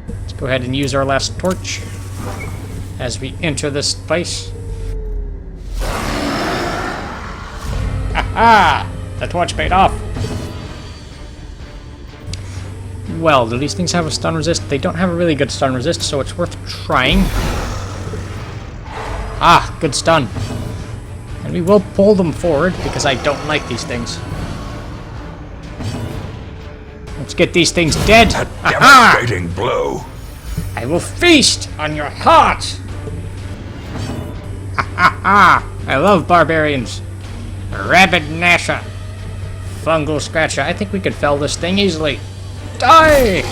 Let's go ahead and use our last torch as we enter this place. Aha! The torch paid off. Well, do these things have a stun resist? They don't have a really good stun resist, so it's worth trying. Ah, good stun. And we will pull them forward, because I don't like these things. Let's get these things dead. A Aha! devastating blow. I will feast on your heart! Ha! I love barbarians. Rabid Gnasher. Fungal Scratcher. I think we could fell this thing easily. Die!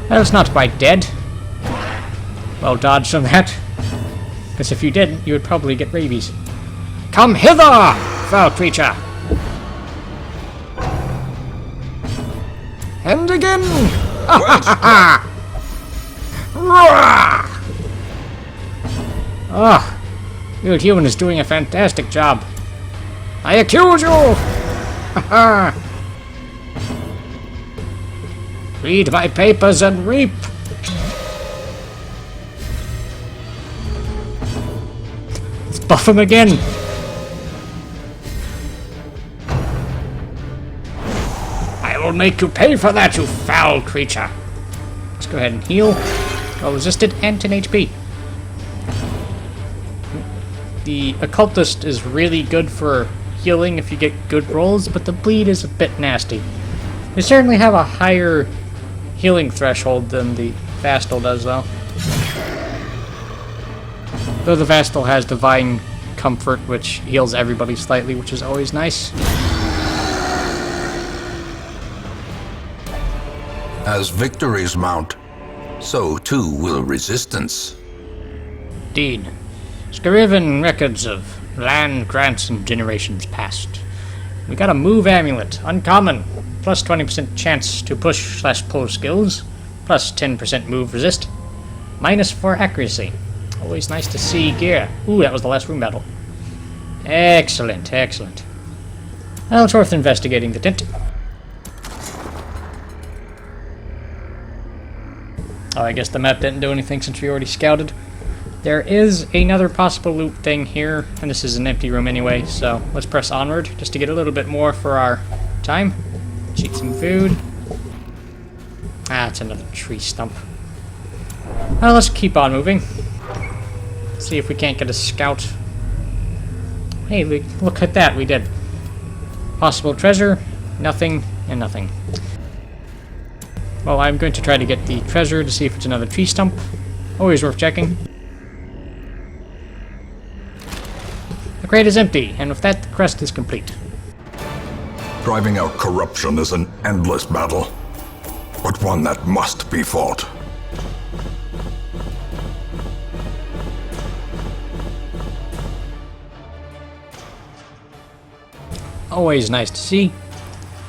That's not quite dead. Well dodged on that. Because if you didn't, you would probably get rabies. Come hither, foul creature! And again! Ah, good human is doing a fantastic job. I accuse you! Read my papers and reap! Let's buff him again! I will make you pay for that, you foul creature! Let's go ahead and heal. Well resisted and 10 HP. The Occultist is really good for healing if you get good rolls, but the bleed is a bit nasty. They certainly have a higher healing threshold than the Vastal does, though. Though the Vastal has Divine Comfort, which heals everybody slightly, which is always nice. As victories mount, so too will resistance. Indeed. Scriven records of land grants in generations past. We got a move amulet, uncommon, plus 20% chance to push/pull skills, plus 10% move resist, minus 4 accuracy. Always nice to see gear. Ooh, that was the last room battle. Excellent, excellent. Well, it's worth investigating the tent. Oh, I guess the map didn't do anything since we already scouted. There is another possible loot thing here, and this is an empty room anyway, so let's press onward just to get a little bit more for our time. Let's eat some food. Ah, it's another tree stump. Well, let's keep on moving. See if we can't get a scout. Hey, look at that, we did. Possible treasure, nothing, and nothing. Well, I'm going to try to get the treasure to see if it's another tree stump. Always worth checking. The crate is empty, and with that, the quest is complete. Driving out corruption is an endless battle, but one that must be fought. Always nice to see.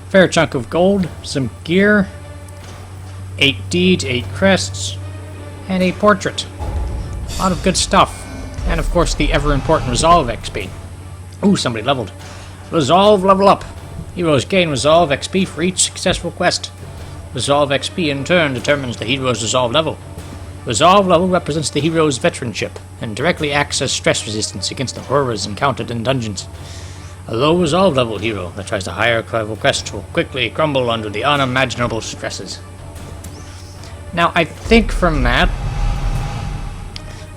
Fair chunk of gold, some gear, 8 deeds, 8 crests, and a portrait. A lot of good stuff. And of course the ever-important Resolve XP. Ooh, somebody leveled. Resolve level up. Heroes gain Resolve XP for each successful quest. Resolve XP in turn determines the hero's Resolve level. Resolve level represents the hero's veteranship, and directly acts as stress resistance against the horrors encountered in dungeons. A low Resolve level hero that tries to higher level quest will quickly crumble under the unimaginable stresses. Now, I think from that,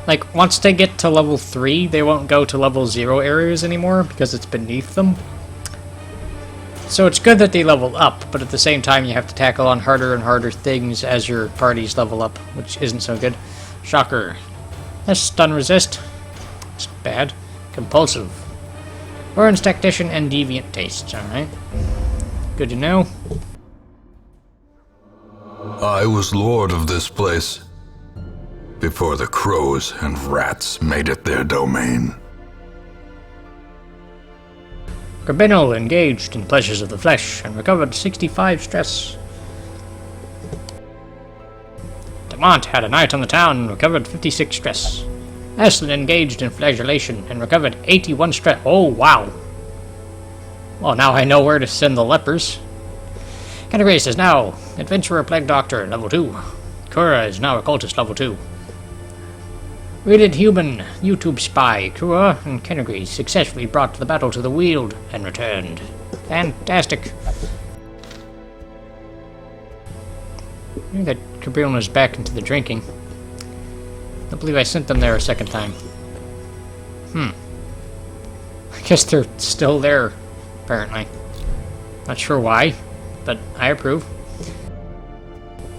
like, once they get to level 3, they won't go to level 0 areas anymore, because it's beneath them. So it's good that they level up, but at the same time you have to tackle on harder and harder things as your parties level up, which isn't so good. Shocker. That's stun resist. It's bad. Compulsive. Burns Tactician and Deviant Tastes, alright. Good to know. I was lord of this place before the crows and rats made it their domain. Corbinal engaged in pleasures of the flesh and recovered 65 stress. Demont had a night on the town and recovered 56 stress. Aslan engaged in flagellation and recovered 81 stress. Oh, wow. Well, now I know where to send the lepers. Canterbury is now Adventurer Plague Doctor, level 2. Kura is now Occultist, level 2. Rated Human YouTube Spy, Kura and Canterbury successfully brought the battle to the Weald and returned. Fantastic. I think that Cabrillon is back into the drinking. I believe I sent them there a second time. I guess they're still there, apparently. Not sure why, but I approve.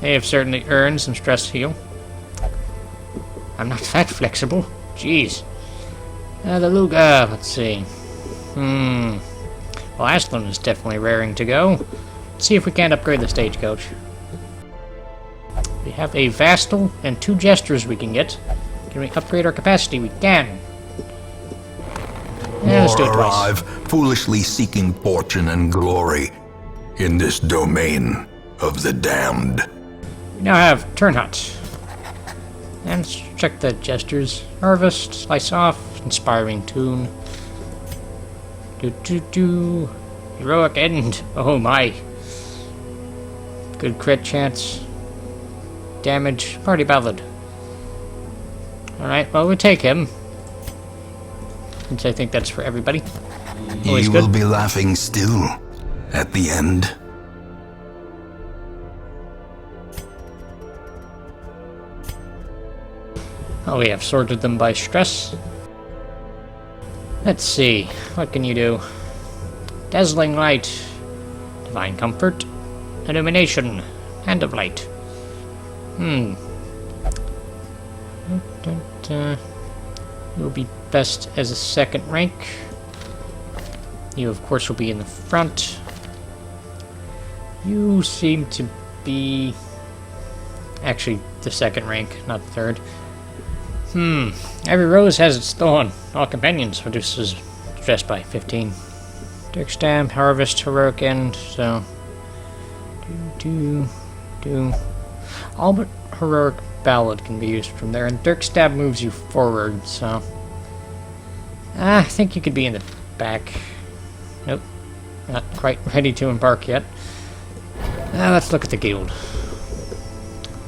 They have certainly earned some stress heal. I'm not that flexible. Jeez. The Luga, let's see. Well, Aslan is definitely raring to go. Let's see if we can't upgrade the stagecoach. We have a Vastal and 2 Jesters we can get. Can we upgrade our capacity? We can. Yeah, let's do it More twice. arrive, foolishly seeking fortune and glory in this domain of the damned. We now have Turnhut. And let's check the Jesters. Harvest, Slice Off, Inspiring Tune. Heroic End. Oh my. Good crit chance. Damage, Party Ballad. Alright, well, we take him. Since I think that's for everybody. Always Ye good. will be laughing still at the end. Oh, we have sorted them by stress. Let's see, what can you do? Dazzling Light, Divine Comfort, Illumination, Hand of Light. You'll be best as a second rank. You, of course, will be in the front. You seem to be... actually, the second rank, not the third. Every rose has its thorn. All companions reduces stress by 15. Dirk Stab, Harvest, Heroic End, so... All but Heroic Ballad can be used from there, and Dirk Stab moves you forward, so... I think you could be in the back. Nope. Not quite ready to embark yet. Let's look at the guild.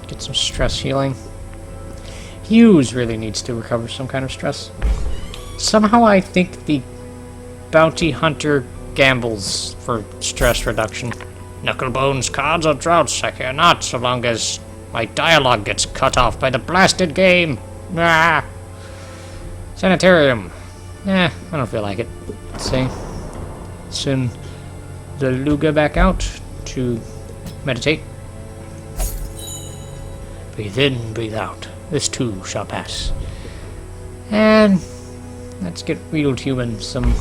Get some stress healing. Hughes really needs to recover some kind of stress. Somehow I think the bounty hunter gambles for stress reduction. Knucklebones, cards or droughts, I care not, so long as my dialogue gets cut off by the blasted game. Ah. Sanitarium. I don't feel like it. Let's see. Send the Luga back out to meditate. Breathe in, breathe out. This too shall pass. And let's get Weald Human some...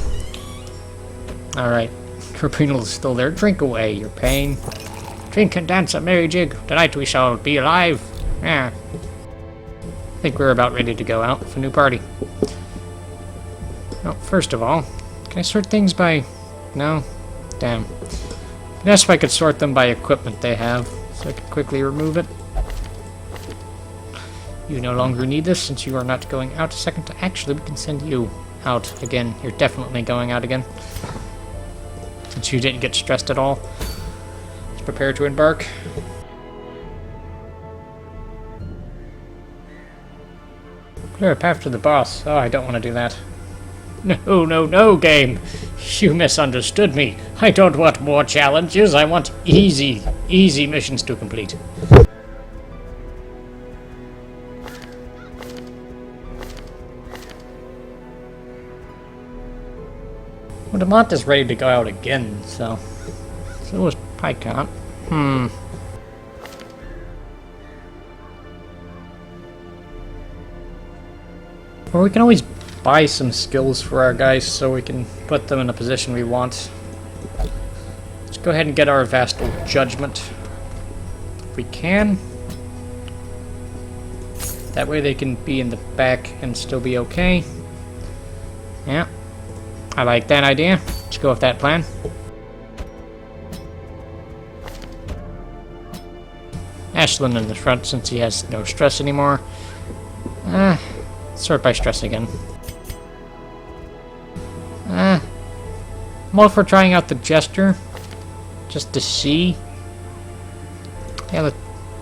Alright. Corpinal is still there. Drink away your pain. Drink and dance a merry jig. Tonight we shall be alive. I think we're about ready to go out with a new party. Well, first of all, can I sort things by... No? Damn. I guess if I could sort them by equipment they have, so I could quickly remove it. You no longer need this since you are not going out a second. Actually, we can send you out again. You're definitely going out again. Since you didn't get stressed at all. Let's prepare to embark. Clear a path to the boss. Oh, I don't want to do that. No, game. You misunderstood me. I don't want more challenges. I want easy missions to complete. Well, Demont is ready to go out again, so is Pycon. Or we can always buy some skills for our guys so we can put them in a position we want. Let's go ahead and get our Vastal Judgment. If we can. That way they can be in the back and still be okay. Yeah. I like that idea. Let's go with that plan. Aslan in the front since he has no stress anymore. Sort by stress again. I'm all for trying out the Jester, just to see Yeah,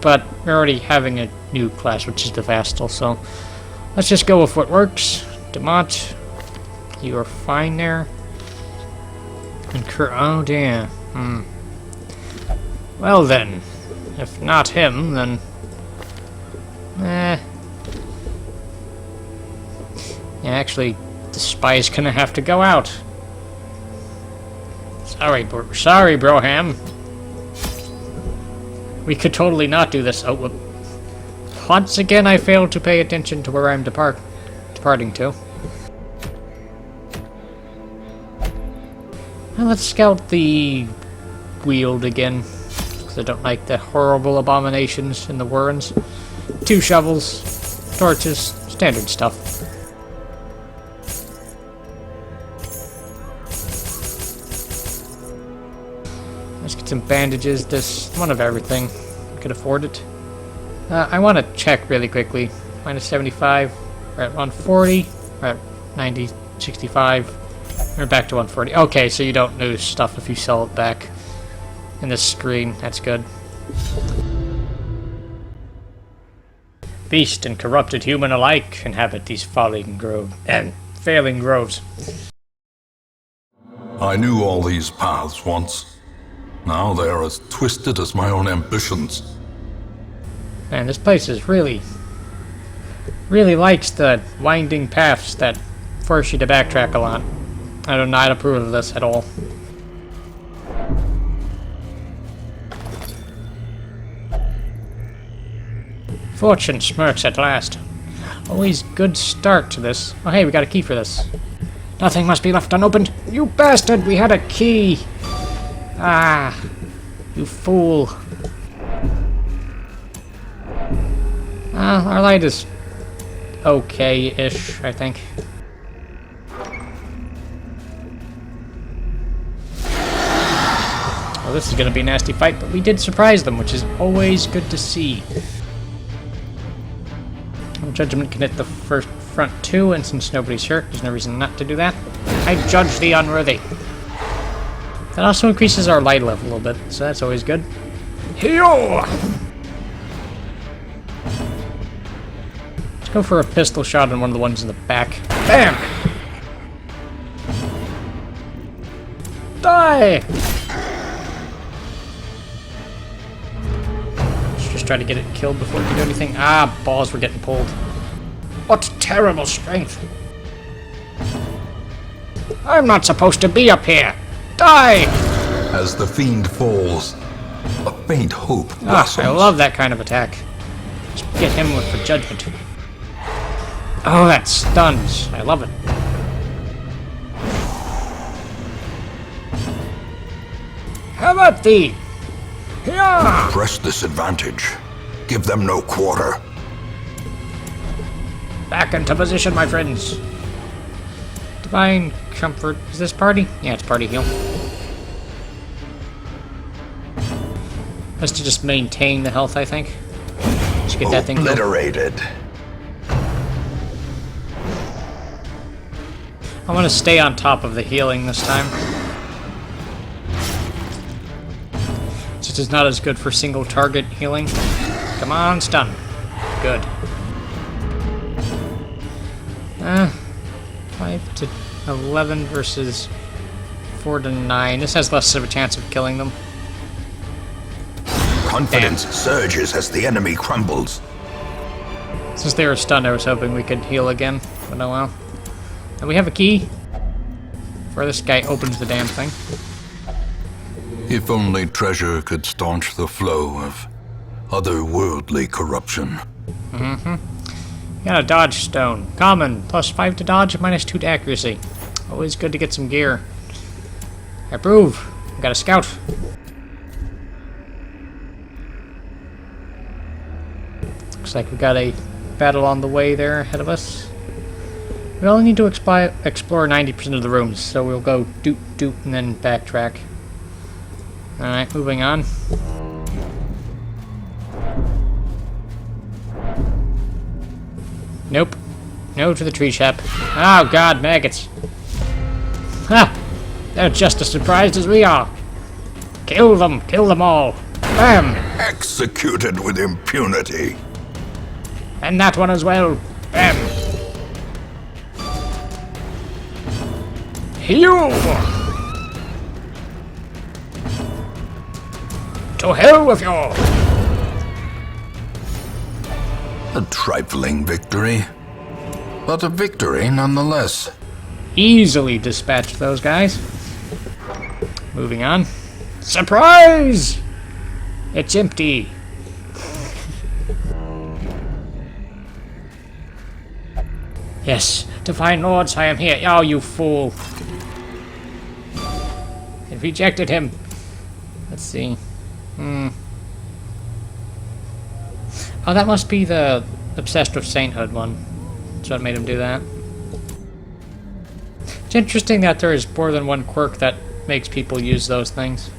but we're already having a new class, which is the Vastal, so let's just go with what works. Demont, you are fine there. And oh dear. Well then, if not him, then... Yeah, actually, the spy's gonna have to go out. Sorry, Broham. We could totally not do this. Oh, whoop. Once again, I failed to pay attention to where I'm departing to. Well, let's scout the Weald again, because I don't like the horrible abominations in the Warrens. 2 shovels, torches, standard stuff. Let's get some bandages, this one of everything. I could afford it. I want to check really quickly. Minus 75, we're at 140, we're at 90, 65, we're back to 140. Okay, so you don't lose stuff if you sell it back in this screen, that's good. Beast and corrupted human alike inhabit these failing groves. I knew all these paths once. Now they are as twisted as my own ambitions. Man, this place is really likes the winding paths that force you to backtrack a lot. I do not approve of this at all. Fortune smirks at last. Always good start to this. Oh hey, we got a key for this. Nothing must be left unopened. You bastard, we had a key! Ah, you fool. Our light is okay-ish, I think. Well, this is gonna be a nasty fight, but we did surprise them, which is always good to see. Judgment can hit the front 2, and since nobody's hurt, there's no reason not to do that. I judge the unworthy. That also increases our light level a little bit, so that's always good. Heyo! Let's go for a pistol shot on one of the ones in the back. Bam! Die! Let's just try to get it killed before we can do anything. Ah, balls were getting pulled. What terrible strength! I'm not supposed to be up here! Die! As the fiend falls, a faint hope blossoms. I love that kind of attack. Just get him with the judgment. Oh, that stuns. I love it. How about thee? Yeah! Press this advantage. Give them no quarter. Back into position, my friends. Divine Comfort. Is this party? Yeah, it's party heal. Best to just maintain the health, I think. Just get that thing killed. Obliterated. I want to stay on top of the healing this time. Since it's not as good for single target healing. Come on, stun. Good. 5 to 11 versus 4 to 9. This has less of a chance of killing them. Confidence surges as the enemy crumbles. Since they were stunned, I was hoping we could heal again, but oh well. And we have a key. Before this guy opens the damn thing. If only treasure could staunch the flow of otherworldly corruption. Got a dodge stone. Common. +5 to dodge, -2 to accuracy. Always good to get some gear. I approve. Got a scout. Looks like we got a battle on the way there ahead of us. We only need to explore 90% of the rooms, so we'll go doot doot and then backtrack. Alright, moving on. Nope. No to the tree chap. Oh god, maggots. Ha! They're just as surprised as we are. Kill them all. Bam! Executed with impunity. And that one as well. Bam! You! To hell with you! A trifling victory, but a victory nonetheless. Easily dispatched those guys. Moving on. Surprise! It's empty. Yes, Divine Lords, I am here. Oh, you fool. It rejected him. Let's see. Oh, that must be the Obsessed with Sainthood one. That's what made him do that. It's interesting that there is more than one quirk that makes people use those things.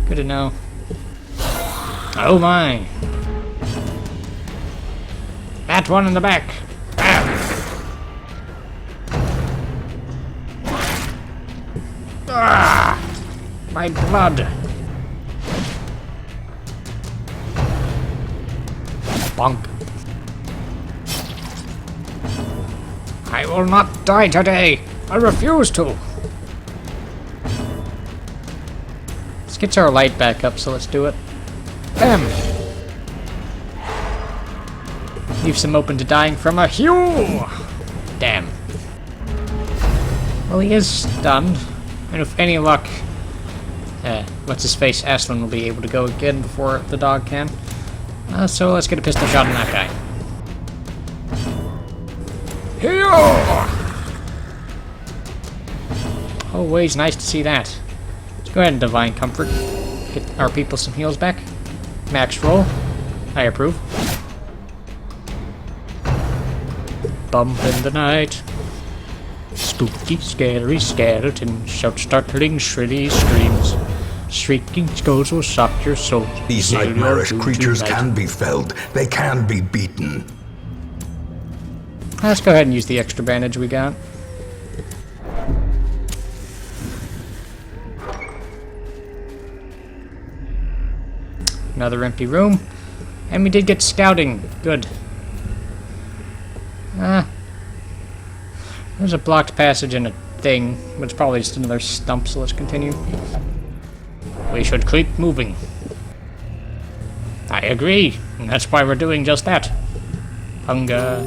Good to know. Oh my. That one in the back. Bam. Ah! My blood. Bonk. I will not die today. I refuse to. Let's get our light back up, so let's do it. Bam! Leaves him open to dying from a hew! Damn. Well, he is stunned. And with any luck, what's his face, Aslan will be able to go again before the dog can. So let's get a pistol shot on that guy. Hew! Always nice to see that. Let's go ahead and Divine Comfort. Get our people some heals back. Max roll. I approve. Bump in the night. Spooky, scary skeletons shout startling, shrilly screams. Shrieking skulls will shock your soul. These Sail nightmarish your creatures tonight. can be felled. They can be beaten. Let's go ahead and use the extra bandage we got. Another empty room. And we did get scouting. Good. There's a blocked passage and a thing, but it's probably just another stump, so let's continue. We should keep moving. I agree, and that's why we're doing just that. Hunger.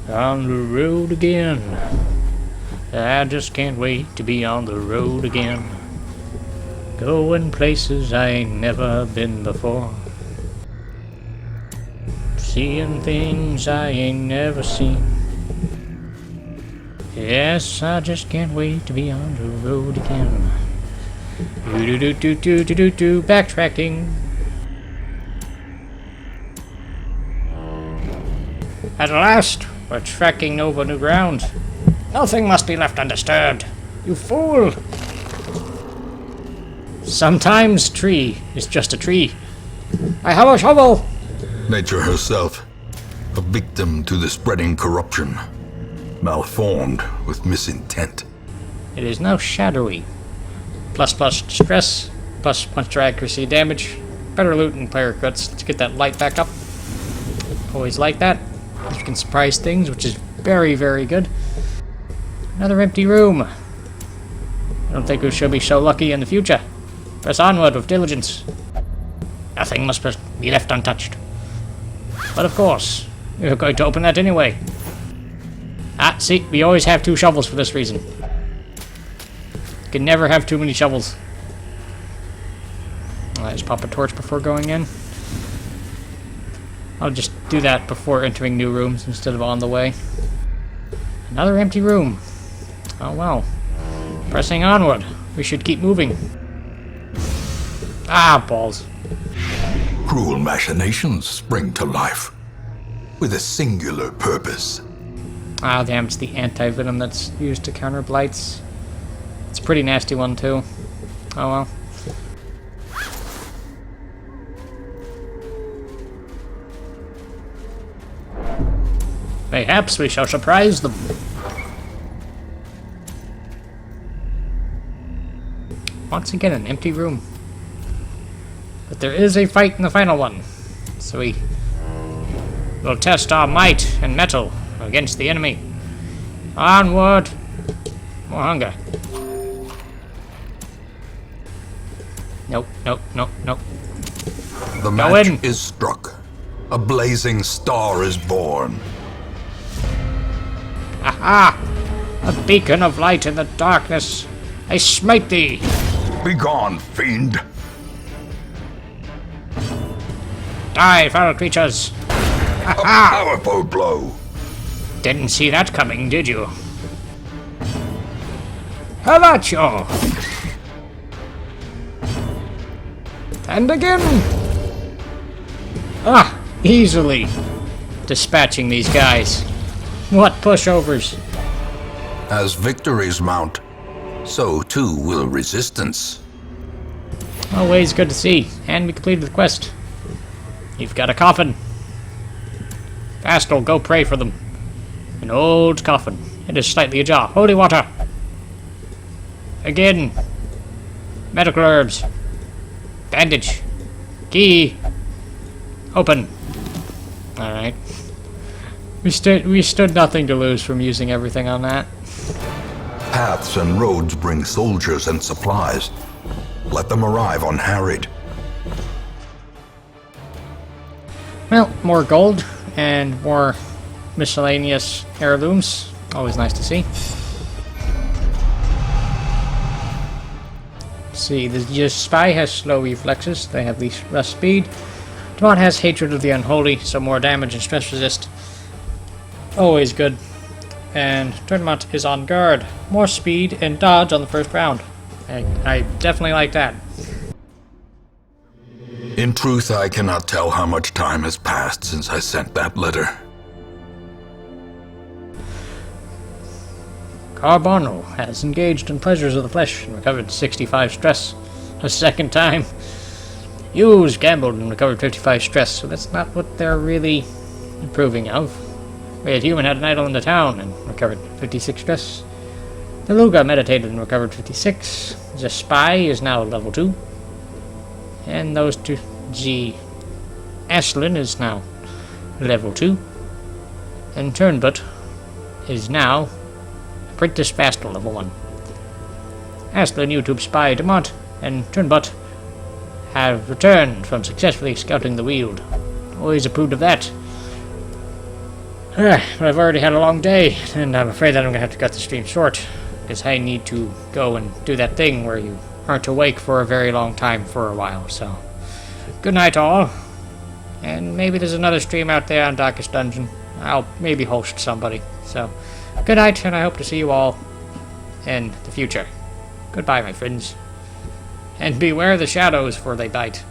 On the road again. I just can't wait to be on the road again. Going places I ain't never been before. Seeing things I ain't never seen. Yes, I just can't wait to be on the road again. Do backtracking. At last, we're tracking over new ground. Nothing must be left undisturbed. You fool! Sometimes tree is just a tree. I have a shovel! Nature herself, a victim to the spreading corruption. Malformed with misintent. It is now shadowy. Plus stress, plus monster accuracy damage. Better loot and player crits. Let's get that light back up. Always like that. You can surprise things, which is very, very good. Another empty room. I don't think we shall be so lucky in the future. Press onward with diligence. Nothing must be left untouched. But of course, we're going to open that anyway. Ah, see, we always have 2 shovels for this reason. You can never have too many shovels. Let's pop a torch before going in. I'll just do that before entering new rooms instead of on the way. Another empty room. Oh well. Pressing onward. We should keep moving. Ah, balls. Cruel machinations spring to life. With a singular purpose. Ah, damn, it's the anti-venom that's used to counter blights. It's a pretty nasty one, too. Oh well. Mayhaps we shall surprise them. Once again, an empty room. But there is a fight in the final one. So we will test our might and mettle against the enemy. Onward! More hunger. Nope, nope, nope, nope. The Go match in. is struck. A blazing star is born. Aha! A beacon of light in the darkness. I smite thee! Begone, fiend! Die, foul creatures! A powerful blow! Didn't see that coming, did you? Halacho! And again! Ah! Easily dispatching these guys. What pushovers! As victories mount, so too will resistance. Always good to see. And we completed the quest. You've got a coffin. Fastal, go pray for them. An old coffin. It is slightly ajar. Holy water! Again. Medical herbs. Bandage. Key. Open. Alright. We stood nothing to lose from using everything on that. Paths and roads bring soldiers and supplies. Let them arrive unharried. Well, more gold and more miscellaneous heirlooms. Always nice to see. See, the spy has slow reflexes. They have less speed. Demont has hatred of the unholy, so more damage and stress resist. Always good. And Tournament is on guard. More speed and dodge on the first round. I definitely like that. In truth, I cannot tell how much time has passed since I sent that letter. Carbono has engaged in pleasures of the flesh and recovered 65 stress. A second time. Used, gambled, and recovered 55 stress, so that's not what they're really improving of. Red Human had an idol in the town and recovered 56 stress. The Luga meditated and recovered 56. The Spy is now level 2. And those two... Ashlyn is now level 2. And Turnbutt is now Apprentice Fastal level 1. Ashlyn, YouTube Spy, Demont, and Turnbutt have returned from successfully scouting the Weald. Always approved of that. But I've already had a long day, and I'm afraid that I'm going to have to cut the stream short, because I need to go and do that thing where you aren't awake for a very long time for a while, so... Good night, all. And maybe there's another stream out there on Darkest Dungeon. I'll maybe host somebody, so... Good night, and I hope to see you all in the future. Goodbye, my friends. And beware the shadows, for they bite.